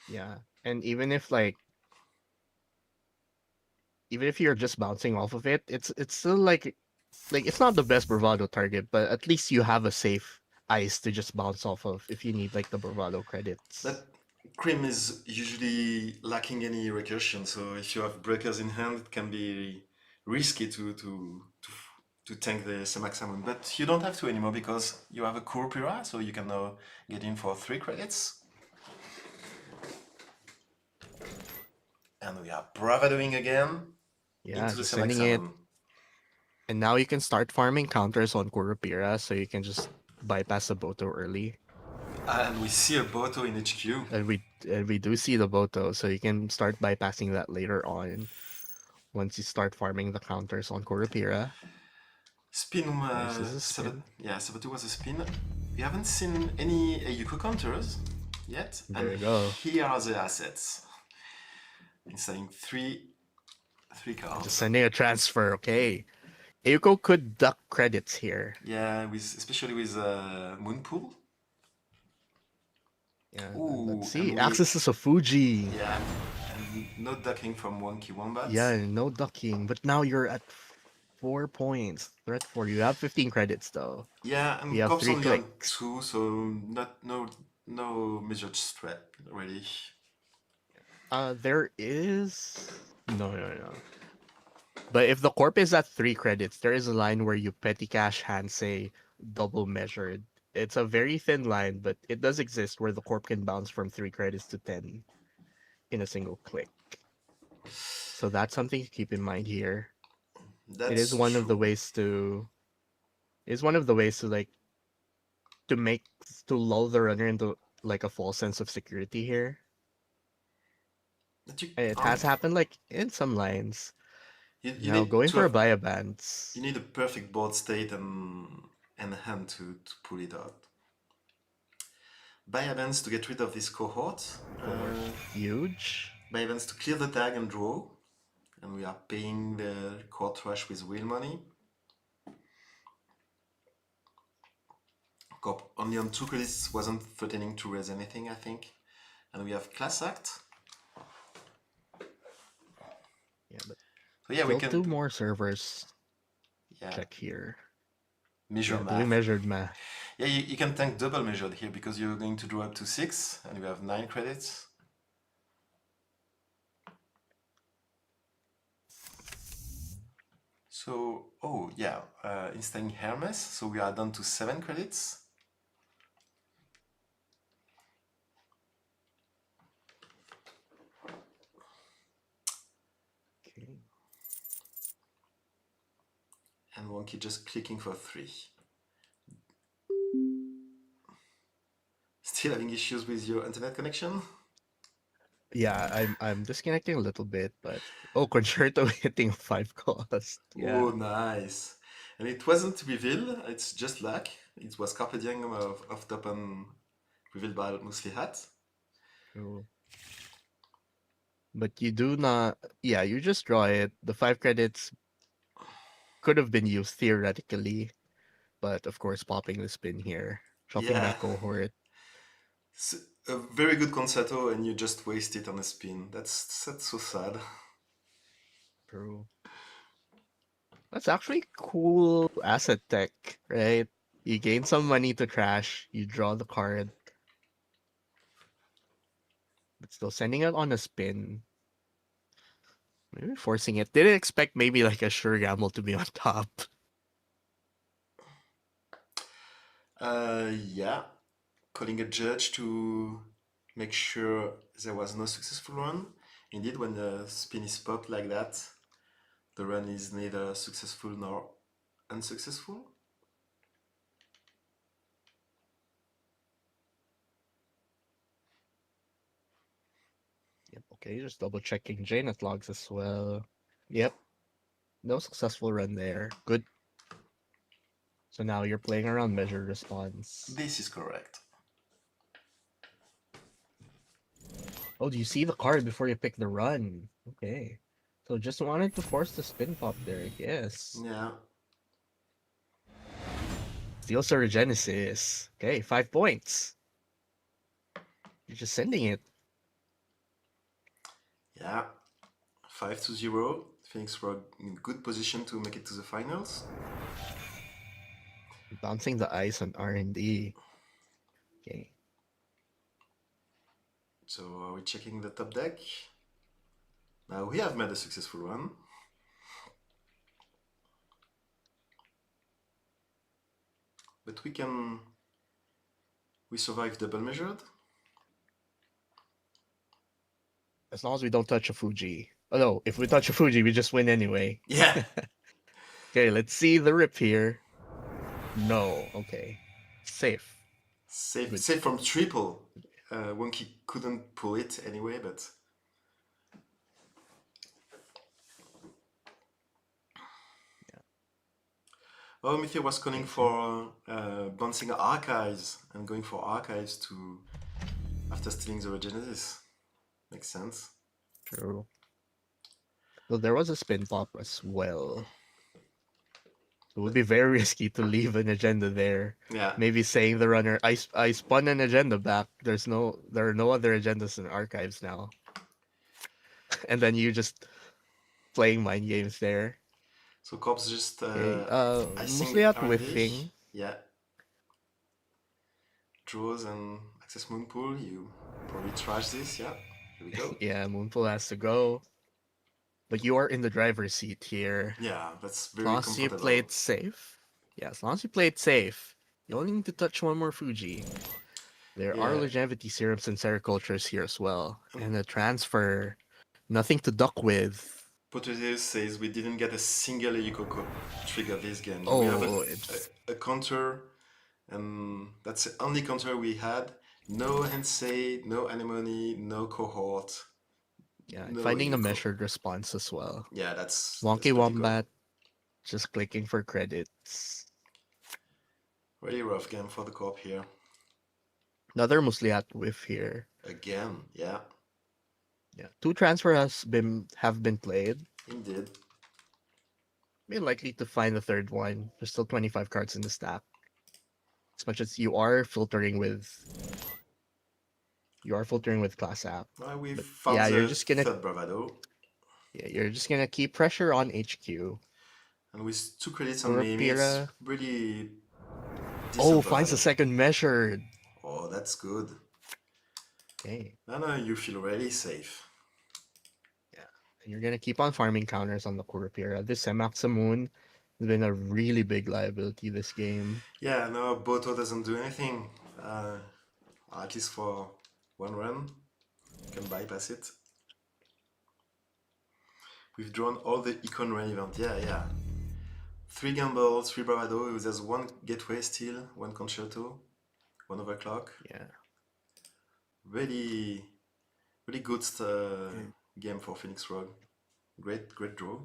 Yeah. And even if you're just bouncing off of it, it's still like it's not the best bravado target, but at least you have a safe ice to just bounce off of if you need like the bravado credits. But Cream is usually lacking any recursion, so if you have breakers in hand, it can be risky to tank the Semaxamon. But you don't have to anymore because you have a Kurupira, so you can now get in for 3 credits. And we are bravadoing again Yeah, into the just sending it. Semaxamon. And now you can start farming counters on Kurupira, so you can just bypass the Boto early. And we see a Boto in HQ. And we do see the Boto, so you can start bypassing that later on once you start farming the counters on Kurupira. Spin, Nice is a spin. yeah, Sabato was a spin. We haven't seen any Yuko counters yet, There and you go. here are the assets. Installing three And just cards. sending a transfer, okay. Eiko could duck credits here. Yeah, with especially with Moonpool. Yeah, and let's Ooh, see. Access is a Fuji. yeah, and no ducking from Wonky Wombat. Yeah, no ducking. But now you're at 4 points. Threat 4. You have 15 credits though. Yeah, You and have Corp's three only on clicks. 2, so no major threat really. There is no. But if the corp is at 3 credits, there is a line where you petty cash hand say double measured. It's a very thin line, but it does exist where the corp can bounce from 3 credits to 10 in a single click. So that's something to keep in mind here. It is That's one of the true. ways to is one of the ways to like to make to lull the runner into like a false sense of security here. That you It has happened like in some lines. you Now need going to for a have Baya you Bands need a perfect board state and a hand to pull it out. Buy events to get rid of this cohort. cohort huge. Buy events to clear the tag and draw. And we are paying the court rush with real money. Cop only on 2 credits wasn't threatening to raise anything, I think. And we have class act. Yeah, but So yeah, we still can 2 more servers. yeah Check here. measure Yeah, doing math. measured math. Yeah, you can tank double measured here because you're going to draw up to 6 and we have 9 credits. So, oh yeah, installing Hermes. So we are down to 7 credits. Okay. And Wonky just clicking for 3. Still having issues with your internet connection? Yeah, I'm disconnecting a little bit, but oh, concerto hitting 5 cost. Oh, Yeah, nice. And it wasn't revealed, it's just luck. It was Carpe Diem of top and revealed by Mostly Hat. true. But you do not. Yeah, you just draw it. The 5 credits could have been used theoretically, but of course popping the spin here, shuffling Yeah, back cohort. it's a very good concerto, and you just waste it on a spin. That's so sad. True. That's actually cool asset tech, right? You gain some money to trash, you draw the card, but still sending it on a spin. Maybe forcing it. Didn't expect maybe like a sure gamble to be on top. Yeah, calling a judge to make sure there was no successful run. Indeed, when the spin is popped like that, the run is neither successful nor unsuccessful. Yep, okay, just double checking JNet logs as well. Yep, no successful run there. Good. So now you're playing around measured response. This is correct. Oh, do you see the card before you pick the run? Okay. So just wanted to force the spin pop there, I guess. Yeah, Steel Genesis. Okay, 5 points. You're just sending it. yeah. 5-0. Phoenix were in good position to make it to the finals. Bouncing the ice on R&D. Okay. So are we checking the top deck? Now we have made a successful run. But we survive double measured. As long as we don't touch a Fuji. Oh no, if we touch a Fuji, we just win anyway. Yeah, Okay, let's see the rip here. No, okay. Safe. safe, Good. safe from triple. Wonky couldn't pull it anyway, but oh, Mithy was calling Okay, so for bouncing archives and going for archives to after stealing the Regenesis. Makes sense. true. So there was a spin pop as well. It would But be very risky to leave an agenda there. yeah, Maybe saying the runner, I spun an agenda back. There are no other agendas in archives now. And then you just playing mind games there. so Corpse just Okay. icing Mostly out R&D. whiffing. Yeah, draws and access moon pool. You probably trash this. Yeah, here we go. Yeah, Moonpool has to go. But you are in the driver's seat here. Yeah, that's As very long as you play comfortable. it safe. Yeah, as long as you play it safe. You only need to touch one more Fuji. There are Yeah, longevity serums and sericultures here as well. and And a transfer. Nothing to duck with. Potato says we didn't get a single Yukoko trigger this game. We have Oh, it's a counter, and that's the only counter we had. No Hensei, no Anemone, no cohort, yeah, no finding a Yuko. measured response as well. Yeah, that's Wonky pretty good. Wombat, just clicking for credits. Really rough game for the corp here. Another Musliat whiff here. Again, yeah, Yeah, two transfer have been played. indeed. We're likely to find the third one. There's still 25 cards in the stack. As much as you are filtering with class app. We But found yeah, the third bravado, you're just gonna keep pressure on HQ. and with 2 credits on Mimi, it's Kurapira. really Oh, decent finds the bravado. second measured. Oh, that's good. Okay. No, you feel really safe. Yeah. And you're gonna keep on farming counters on the Kurapira. This Semaxamoon has been a really big liability this game. Yeah, no, Boto doesn't do anything. Uh, at least for one run, you can bypass it. We've drawn all the icon relevant. Yeah, yeah. 3 gamble, 3 bravado. There's one gateway still, one concerto, one overclock. Yeah. Really, really good Okay. game for Phoenix Rogue. Great draw.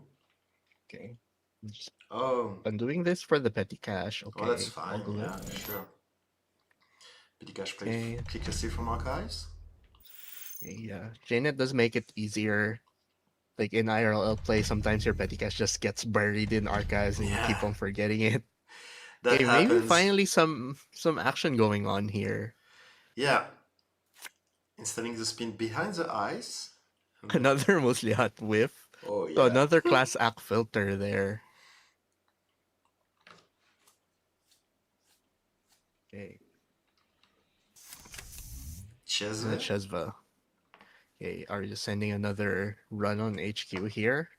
Okay. Just Oh, undoing this for the petty cash. oh, that's Okay. All fine. good. Yeah, sure. Petty Cash played Okay. Click from Archives. Yeah. Janet does make it easier. Like in IRL play, sometimes your petty cash just gets buried in archives and you keep Yeah, on forgetting it. That Okay, maybe happens. finally some action going on here. Yeah, installing the spin behind the eyes. And then, Another mostly hot whiff. oh So yeah. another class act filter there. Okay, and the Chesve. Chesva. Okay, are you sending another run on HQ here?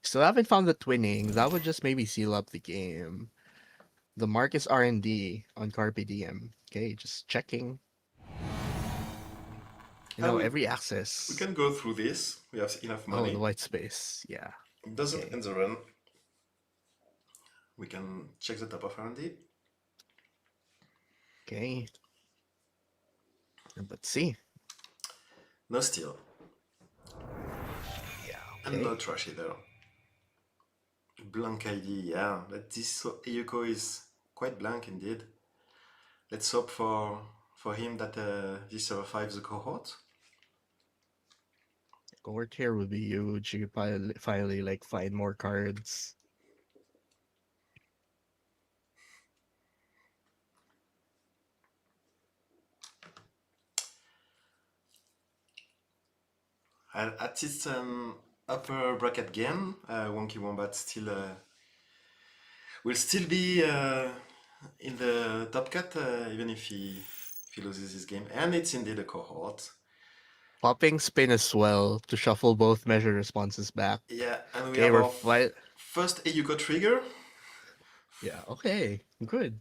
Still haven't found the twinning. That would just maybe seal up the game. The Marcus R&D on Carpe Diem. Okay, just checking. And Every we access. can go through this. We have enough Oh, the money. white space. Yeah. It doesn't Okay. end the run. We can check the top of R&D. Okay. Let's see. No steal. Yeah. And no Okay. trash either. Blank ID, yeah. But this Ayuko is quite blank indeed. Let's hope for him that he survives the cohort. Court here would be huge. You could finally like find more cards. At this upper bracket game, Wonky Wombat still will still be in the top cut, even if he loses this game. And it's indeed a cohort. Popping spin as well to shuffle both measure responses back. Yeah, and we Okay, have we're our fight. first Ayuko trigger. Yeah. Okay. Good.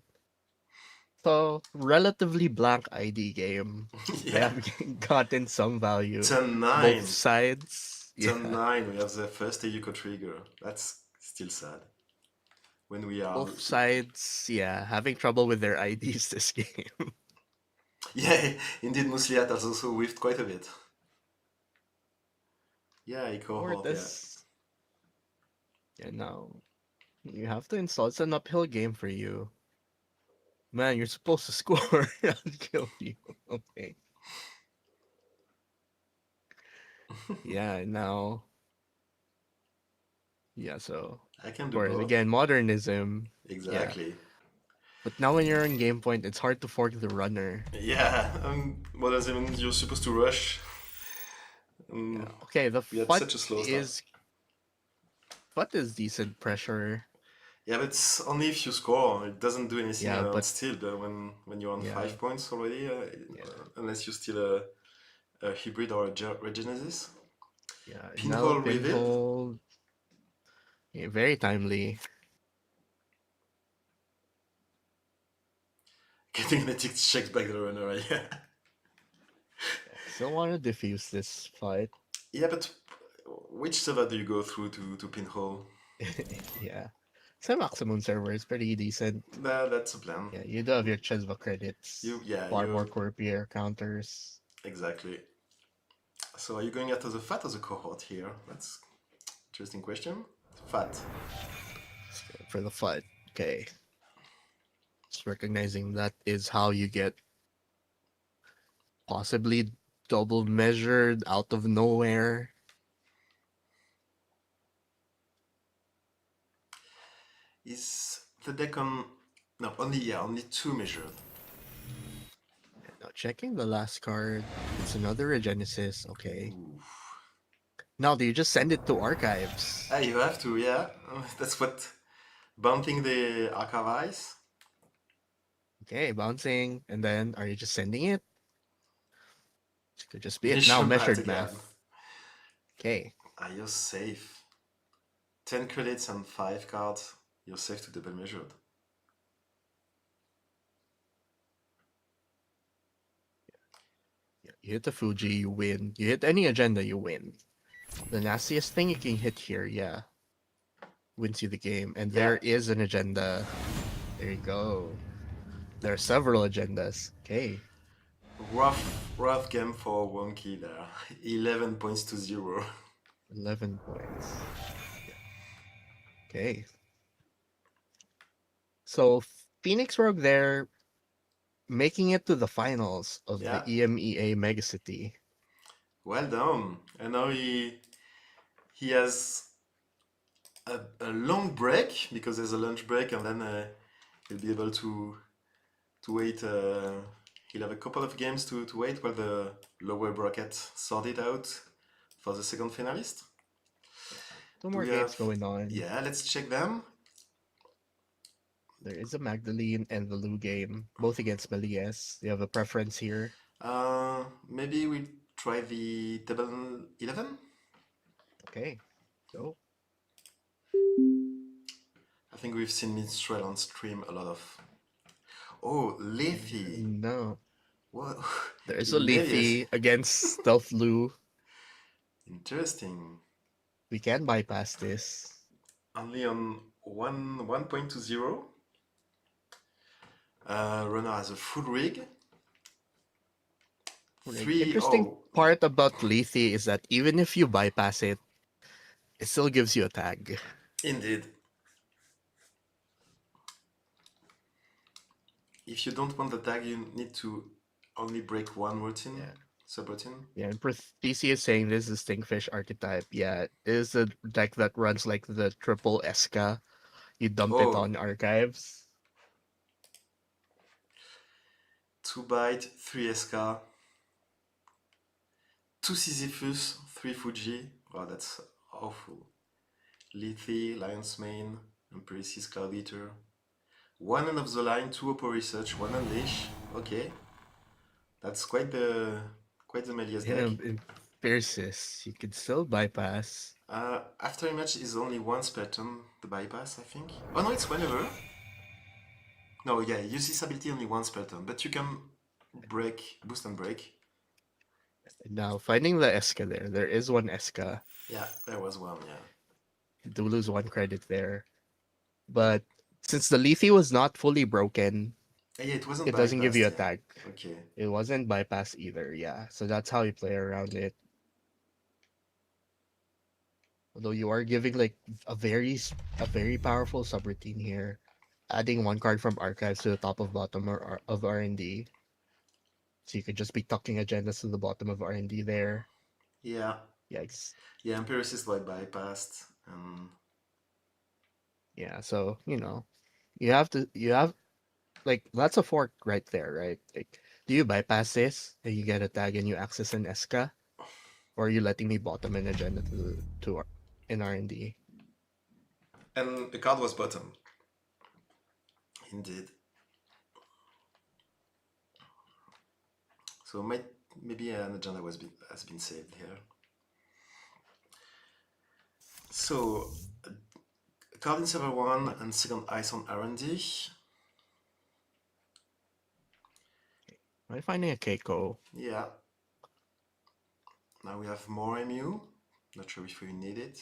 So relatively blank ID game. They Yeah, have gotten some value. turn Both 9. sides. Turn Yeah. 9, we have the first Ayuko trigger. That's still sad. When we are. Both sides. Yeah. Having trouble with their IDs this game. Yeah, indeed, Musliat has also whiffed quite a bit. Yeah, a Or cohort, yeah. this. Yeah. Now you have to install. It's an uphill game for you. Man, you're supposed to score. I'll kill you. Okay. Yeah, now. Yeah, so. I can Of do course, both. again, modernism. Yeah. Exactly. But now when you're on game point, it's hard to fork the runner. Yeah, what does it mean? You're supposed to rush. Yeah. Um, Okay, the we had FUT such a slow start. is. FUT is decent pressure. Yeah, but it's only if you score. It doesn't do anything Yeah, on but. steal when you're on Yeah. 5 points already, Yeah. unless you steal a hybrid or a regenesis. Yeah. Now Pinhole revealed. pinhole. Yeah, very timely. Getting the tick checks back the runner, yeah. Yeah. Still want to diffuse this fight. Yeah, but which server do you go through to pinhole? Yeah. Some maximum server is pretty decent. That's a plan. Yeah, you do have your Chesva credits. Yeah, Far more you Corpier counters. exactly. So are you going after the fat or the cohort here? That's interesting question. Fat. For the FUT. Okay. Just recognizing that is how you get possibly double measured out of nowhere. Is the deck on? No, only two measured. Now checking the last card. It's another Regenesis. Okay. Ooh. Now do you just send it to archives? Ah, you have to, yeah. That's what bumping the archivize. Okay, bouncing, and then are you just sending it? This could just be it. Now Measure math measured again. math. Okay. Are you safe? 10 credits and 5 cards. You're safe to double measured. Yeah, you hit the Fuji, you win. You hit any agenda, you win. The nastiest thing you can hit here, yeah, wins you the game. And Yeah. there is an agenda. There you go. There are several agendas. Okay. Rough game for Wonky there. 11 points to 0. 11 points. Okay. So Phoenix Rogue there making it to the finals of Yeah. the EMEA Megacity. Well done. And now he has a long break because there's a lunch break and then He'll be able to wait. He'll have a couple of games to wait while the lower bracket sort it out for the second finalist. Yeah. Two Do more we games have? going on. Yeah, let's check them. There is a Magdalene and the Lou game, both against Melies. Do you have a preference here? Maybe we try the table 11. Okay, go. I think we've seen Minstrel on stream a lot of. Oh, Lethe. No. What? There's a In Melius. Lethe against Stealth Lou. Interesting. We can bypass this. Only on 1.20. Runner has a full rig. Like, Three. interesting Oh, part about Lethe is that even if you bypass it, it still gives you a tag. indeed. If you don't want the tag, you need to only break one routine, Yeah. subroutine. Yeah, and PC is saying this is Stinkfish archetype. Yeah, it is a deck that runs like the triple Eska. You dump it Oh, on archives. 2 bite, 3 SK, 2 Sisyphus, 3 Fuji. Oh, that's awful. Lethe, Lion's Mane, Empiricis, Cloud Eater. One end of the line, 2 Oppo Research, 1 Unleash. Okay, that's quite the Melias deck. In Fierces, you could still bypass. After image is only one spell turn, the bypass, I think. Oh no, it's whenever. No, yeah, use this ability only one spell turn, but you can boost and break. Now, finding the Eska there is one Eska. Yeah, there was one, yeah. You do lose one credit there. But since the Lethe was not fully broken, Yeah, it wasn't it doesn't give you bypassed, a yeah. tag. Okay. It wasn't bypass either, yeah. So that's how you play around it. Although you are giving like a very powerful subroutine here, adding one card from archives to the top of bottom of R&D. So you could just be tucking agendas to the bottom of R&D there. Yeah. Yikes. Yeah, Empiricist like bypassed. Yeah, so you have like that's a fork right there, right? Like, do you bypass this and you get a tag and you access an Eska? Or are you letting me bottom an agenda in R&D? And the card was bottom. Indeed. So maybe an agenda has been saved here. So card in server 1 and second ice on R&D. Am I finding a Keiko? Yeah. Now we have more MU. Not sure if we need it.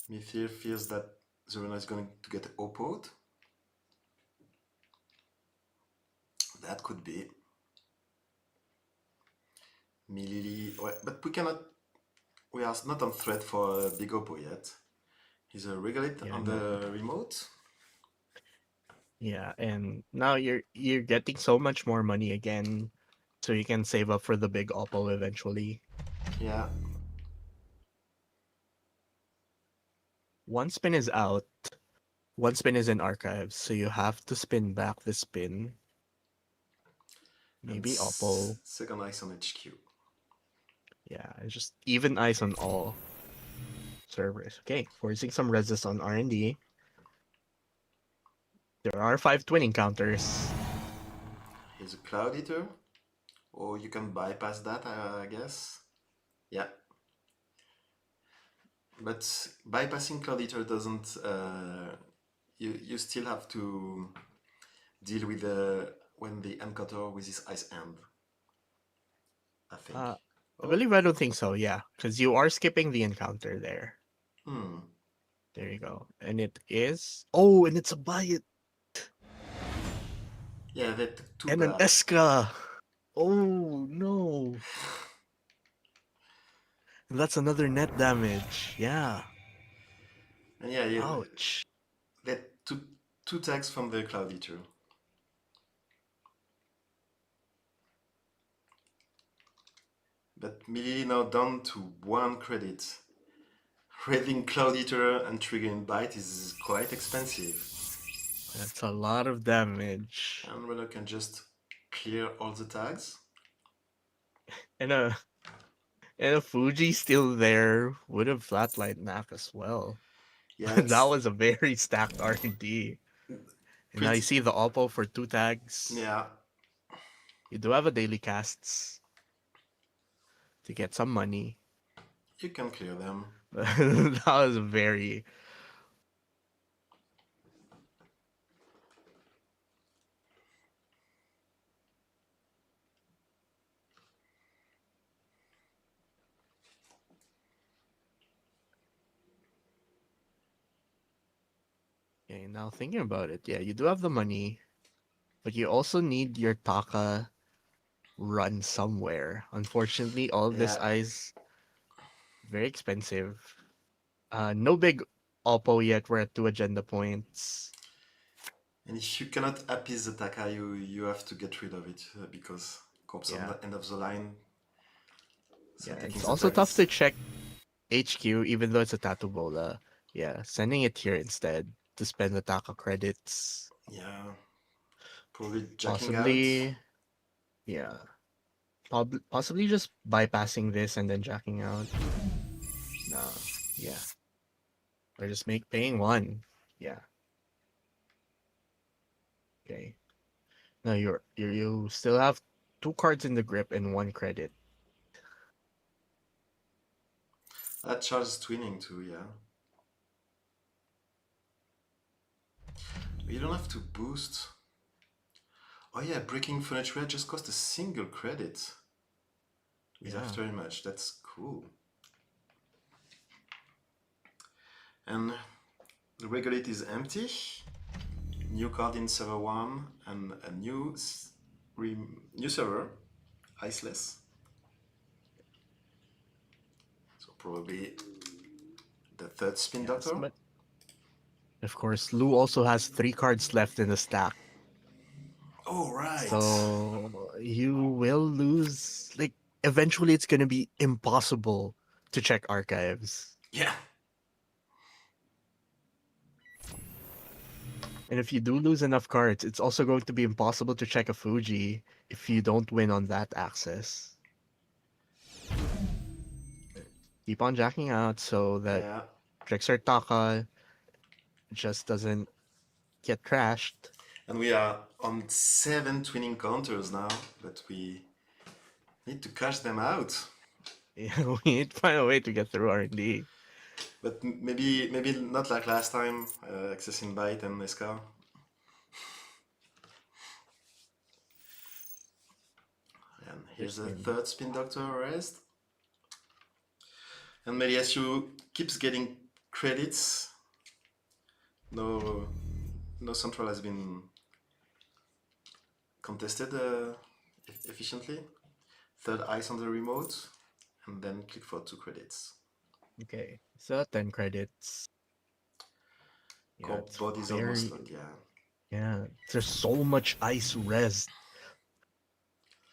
Mifir fears that Zeruna is going to get opposed. That could be. Milili. But we cannot. We are not on threat for Big Oppo yet. He's a regulate Yeah, on no. the remote. Yeah, and now you're getting so much more money again, so you can save up for the big Oppo eventually. Yeah. One spin is out, one spin is in archives, so you have to spin back the spin. And Maybe Oppo. second ice on HQ. Yeah, it's just even ice on all servers. Okay, forcing some resist on R&D. There are 5 twinning counters. He's a Cloud Eater. Or you can bypass that, I guess. Yeah. But bypassing Cloud Eater doesn't. You still have to deal with when the encounter with his ice hand. I think. Uh, Oh. I don't think so, yeah, because you are skipping the encounter there. Hmm. There you go. And it is... Oh, and it's a buy Yeah, that too and an bad. Eska. Oh, no. That's another net damage. Yeah. And yeah, Ouch. that two tags from the Cloud Eater. But Millie now down to 1 credit. Raiding Cloud Eater and triggering Bite is quite expensive. That's a lot of damage. And Runner can just clear all the tags. And a Fuji still there would have flatlined Knack as well. Yeah, That it's was a very stacked R&D. And now you pretty. see the Oppo for 2 tags. Yeah, You do have a daily casts to get some money. you can clear them. That was very. Okay, now thinking about it, yeah, you do have the money, but you also need your Taka run somewhere. Unfortunately, all of this Yeah, ice very expensive. No big Oppo yet. We're at 2 agenda points. and if you cannot appease the Taka, you have to get rid of it because Corpse on Yeah, the end of the line. So yeah. taking It's the also tag tough is to check HQ, even though it's a Tattoo Bola. Yeah, sending it here instead to spend the Taka credits. yeah probably jacking out. Possibly, yeah. Possibly just bypassing this and then jacking out. No, yeah. Or just make paying one. Yeah, okay. No, you still have 2 cards in the grip and 1 credit. That charges twinning too. Yeah, you don't have to boost. Oh yeah, breaking furniture just cost a single credit with Yeah, after image. That's cool. And the regulate is empty. New card in server 1 and a new server, iceless. So probably the third spin yes, doctor. but of course, Lou also has 3 cards left in the stack. Oh right. So you will lose. Like, eventually, it's going to be impossible to check archives. Yeah. And if you do lose enough cards, it's also going to be impossible to check a Fuji if you don't win on that access. Keep on jacking out so that Yeah. Trickster Taka just doesn't get trashed. And we are on 7 twinning counters now, but we need to cash them out. Yeah, we need to find a way to get through R&D. But maybe not like last time, accessing Byte and Nescar. And here's First the spin. third spin doctor rest. And Meliasu keeps getting credits. No, no central has been contested efficiently. Third ice on the remote, and then click for 2 credits. Okay, so 10 credits. Yeah, Corp it's body's almost very. locked, yeah. Yeah, there's so much ice res.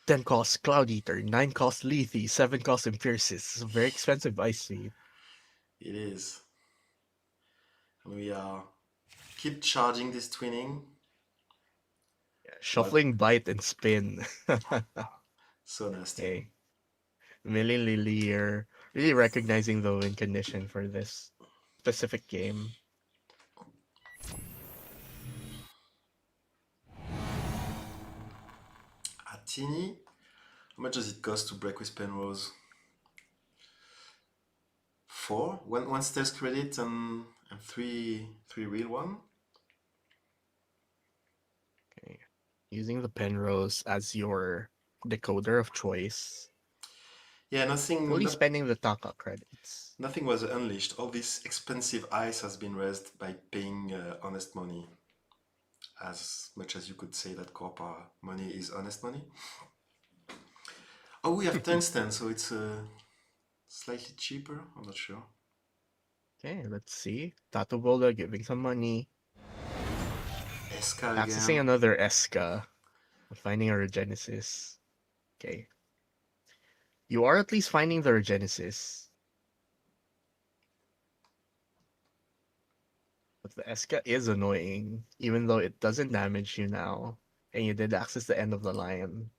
10 cost Cloud Eater, 9 cost Lethe, 7 cost Imperius. It's a very expensive ice feed. It is. And we are keep charging this twinning. Yeah, What? shuffling bite and spin. So nasty. Okay. Millie Lily are really recognizing the win condition for this specific game. Atini, how much does it cost to break with Penrose? 4? One stealth credit and three real one? Okay. Using the Penrose as your decoder of choice. Yeah, nothing Fully not, spending the Taka credits. nothing was unleashed. All this expensive ice has been raised by paying honest money. As much as you could say that corporate money is honest money. Oh, we have tungsten, so it's slightly cheaper. I'm not sure. Okay, let's see. Tattoo Boulder giving some money. Escal Accessing again. another Eska. Finding a Regenesis. Okay. You are at least finding the Regenesis. But the Eska is annoying, even though it doesn't damage you now. And you did access the end of the line.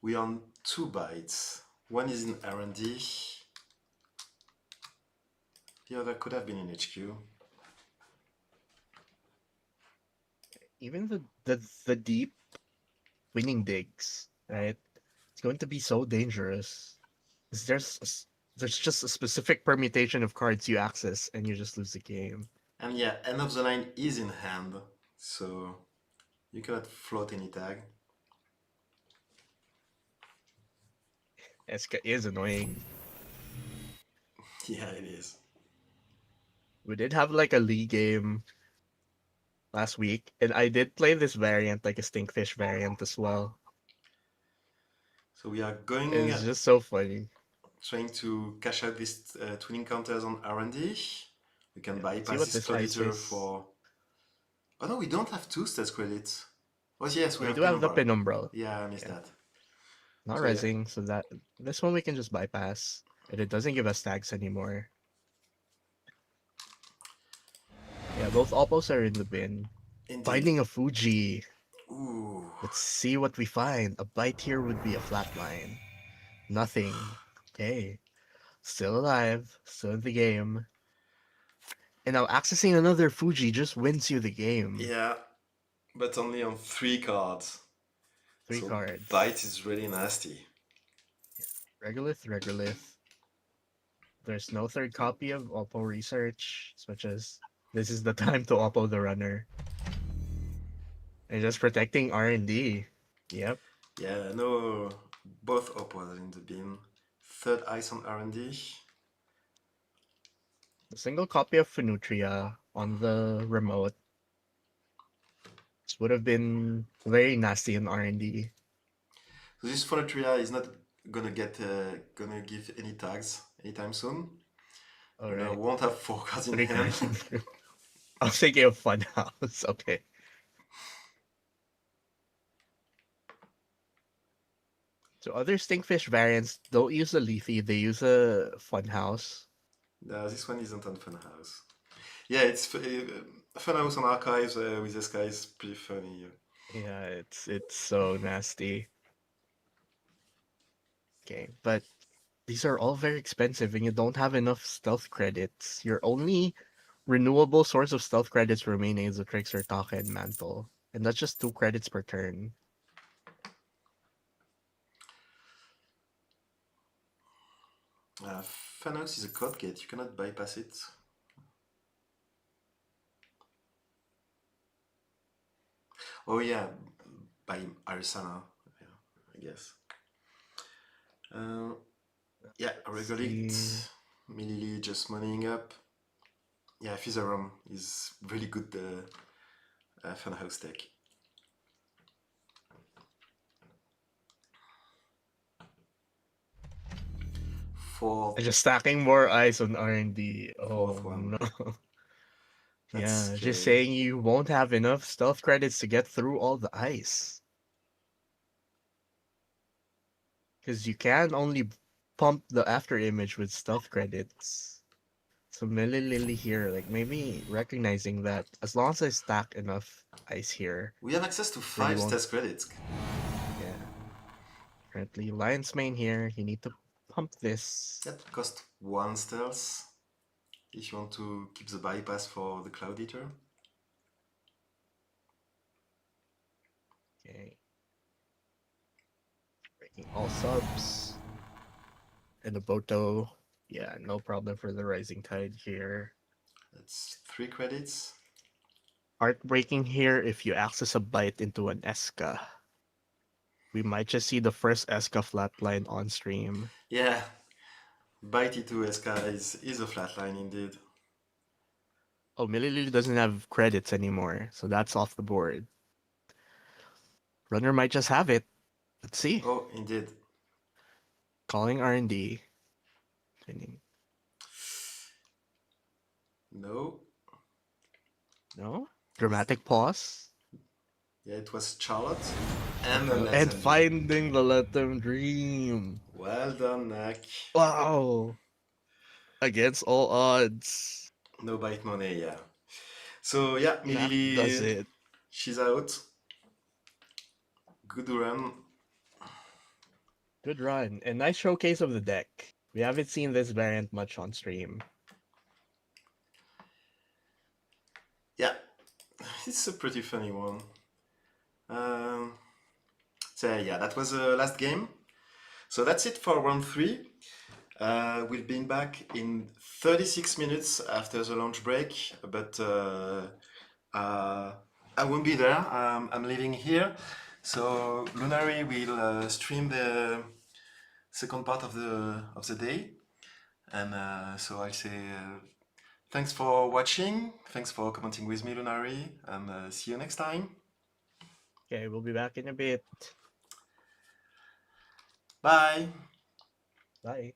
We on 2 bytes. One is in R&D. The other could have been in HQ. Even the deep winning digs, right? It's going to be so dangerous. 'Cause there's just a specific permutation of cards you access and you just lose the game. And yeah, end of the line is in hand, so you cannot float any tag. Eska is annoying. Yeah, it is. We did have like a league game last week, and I did play this variant, like a stinkfish variant as well. So we are going, It's just so funny. trying to cash out these twinning counters on R&D. We can Yeah, let's see bypass what this this ice creditor is. for... Oh no, we don't have 2 stats credits. Oh yes, we We have do have the Penumbra. penumbra. Yeah, I missed Yeah, that. not So yeah, resing, so that this one we can just bypass. And it doesn't give us tags anymore. Yeah, both oppos are in the bin. indeed. Finding a Fuji. Ooh. Let's see what we find. A bite here would be a flat line. Nothing. Okay. Still alive. Still in the game. And now accessing another Fuji just wins you the game. Yeah, but only on 3 cards. Three So bite cards. is really nasty. Regolith, Regolith. There's no third copy of Oppo Research, such as this is the time to Oppo the runner. And just protecting R&D. Yep. Yeah, no, both oppos in the bin. Third ice on R&D. A single copy of Fenutria on the remote. This would have been very nasty in R&D. So this Phonotria is not gonna give any tags anytime soon. Runner Alright. won't have 4 cards in Three hand. cards. I was thinking of Funhouse. Okay. So other Stinkfish variants don't use a Leafy, they use a Funhouse. No, this one isn't on Funhouse. Yeah, it's Funhouse on Archives with this guy is pretty funny. Yeah, it's so nasty. Okay, but these are all very expensive and you don't have enough stealth credits. Your only renewable source of stealth credits remaining is the Trickster, Taka, and Mantle. And that's just 2 credits per turn. Funhouse is a code gate, you cannot bypass it. Oh yeah, by Arisana, yeah, I guess. Uh, yeah, Let's see. Regolith, Milili just moneying up. Yeah, Fizarum is really good Funhouse deck. Fourth, Just stacking more eyes on R&D. fourth Oh one. no. That's Yeah, just scary. saying you won't have enough stealth credits to get through all the ice. Because you can only pump the after image with stealth credits. So Millie Lily here, like maybe recognizing that as long as I stack enough ice here, We have access to then you 5 won't. stats credits. Yeah. Currently, Lion's Mane here. You need to pump this. That cost 1 stealth if you want to keep the bypass for the Cloud Eater. Okay. Breaking all subs. And the Boto. Yeah, no problem for the Rising Tide here. That's 3 credits. Heartbreaking here if you access a bite into an Eska. We might just see the first Eska flatline on stream. Yeah, Bite E2 SK is a flatline indeed. Oh, Millie doesn't have credits anymore, so that's off the board. Runner might just have it. Let's see. Oh, indeed. Calling R&D. No. No? Dramatic pause. Yeah, it was Charlotte and then Let's And End Dream. finding the Let Them Dream. Well done, Nak. Wow. Against all odds. No bite money, yeah. So yeah, Knack does Milili, it. she's out. Good run. Good run. And nice showcase of the deck. We haven't seen this variant much on stream. Yeah, it's a pretty funny one. Um, so yeah, that was the last game. So that's it for round three. We'll be back in 36 minutes after the lunch break, but uh, I won't be there. I'm leaving here. So Lunari will stream the second part of the day, and so I'll say thanks for watching. Thanks for commenting with me, Lunari, and see you next time. Okay, we'll be back in a bit. Bye. Bye.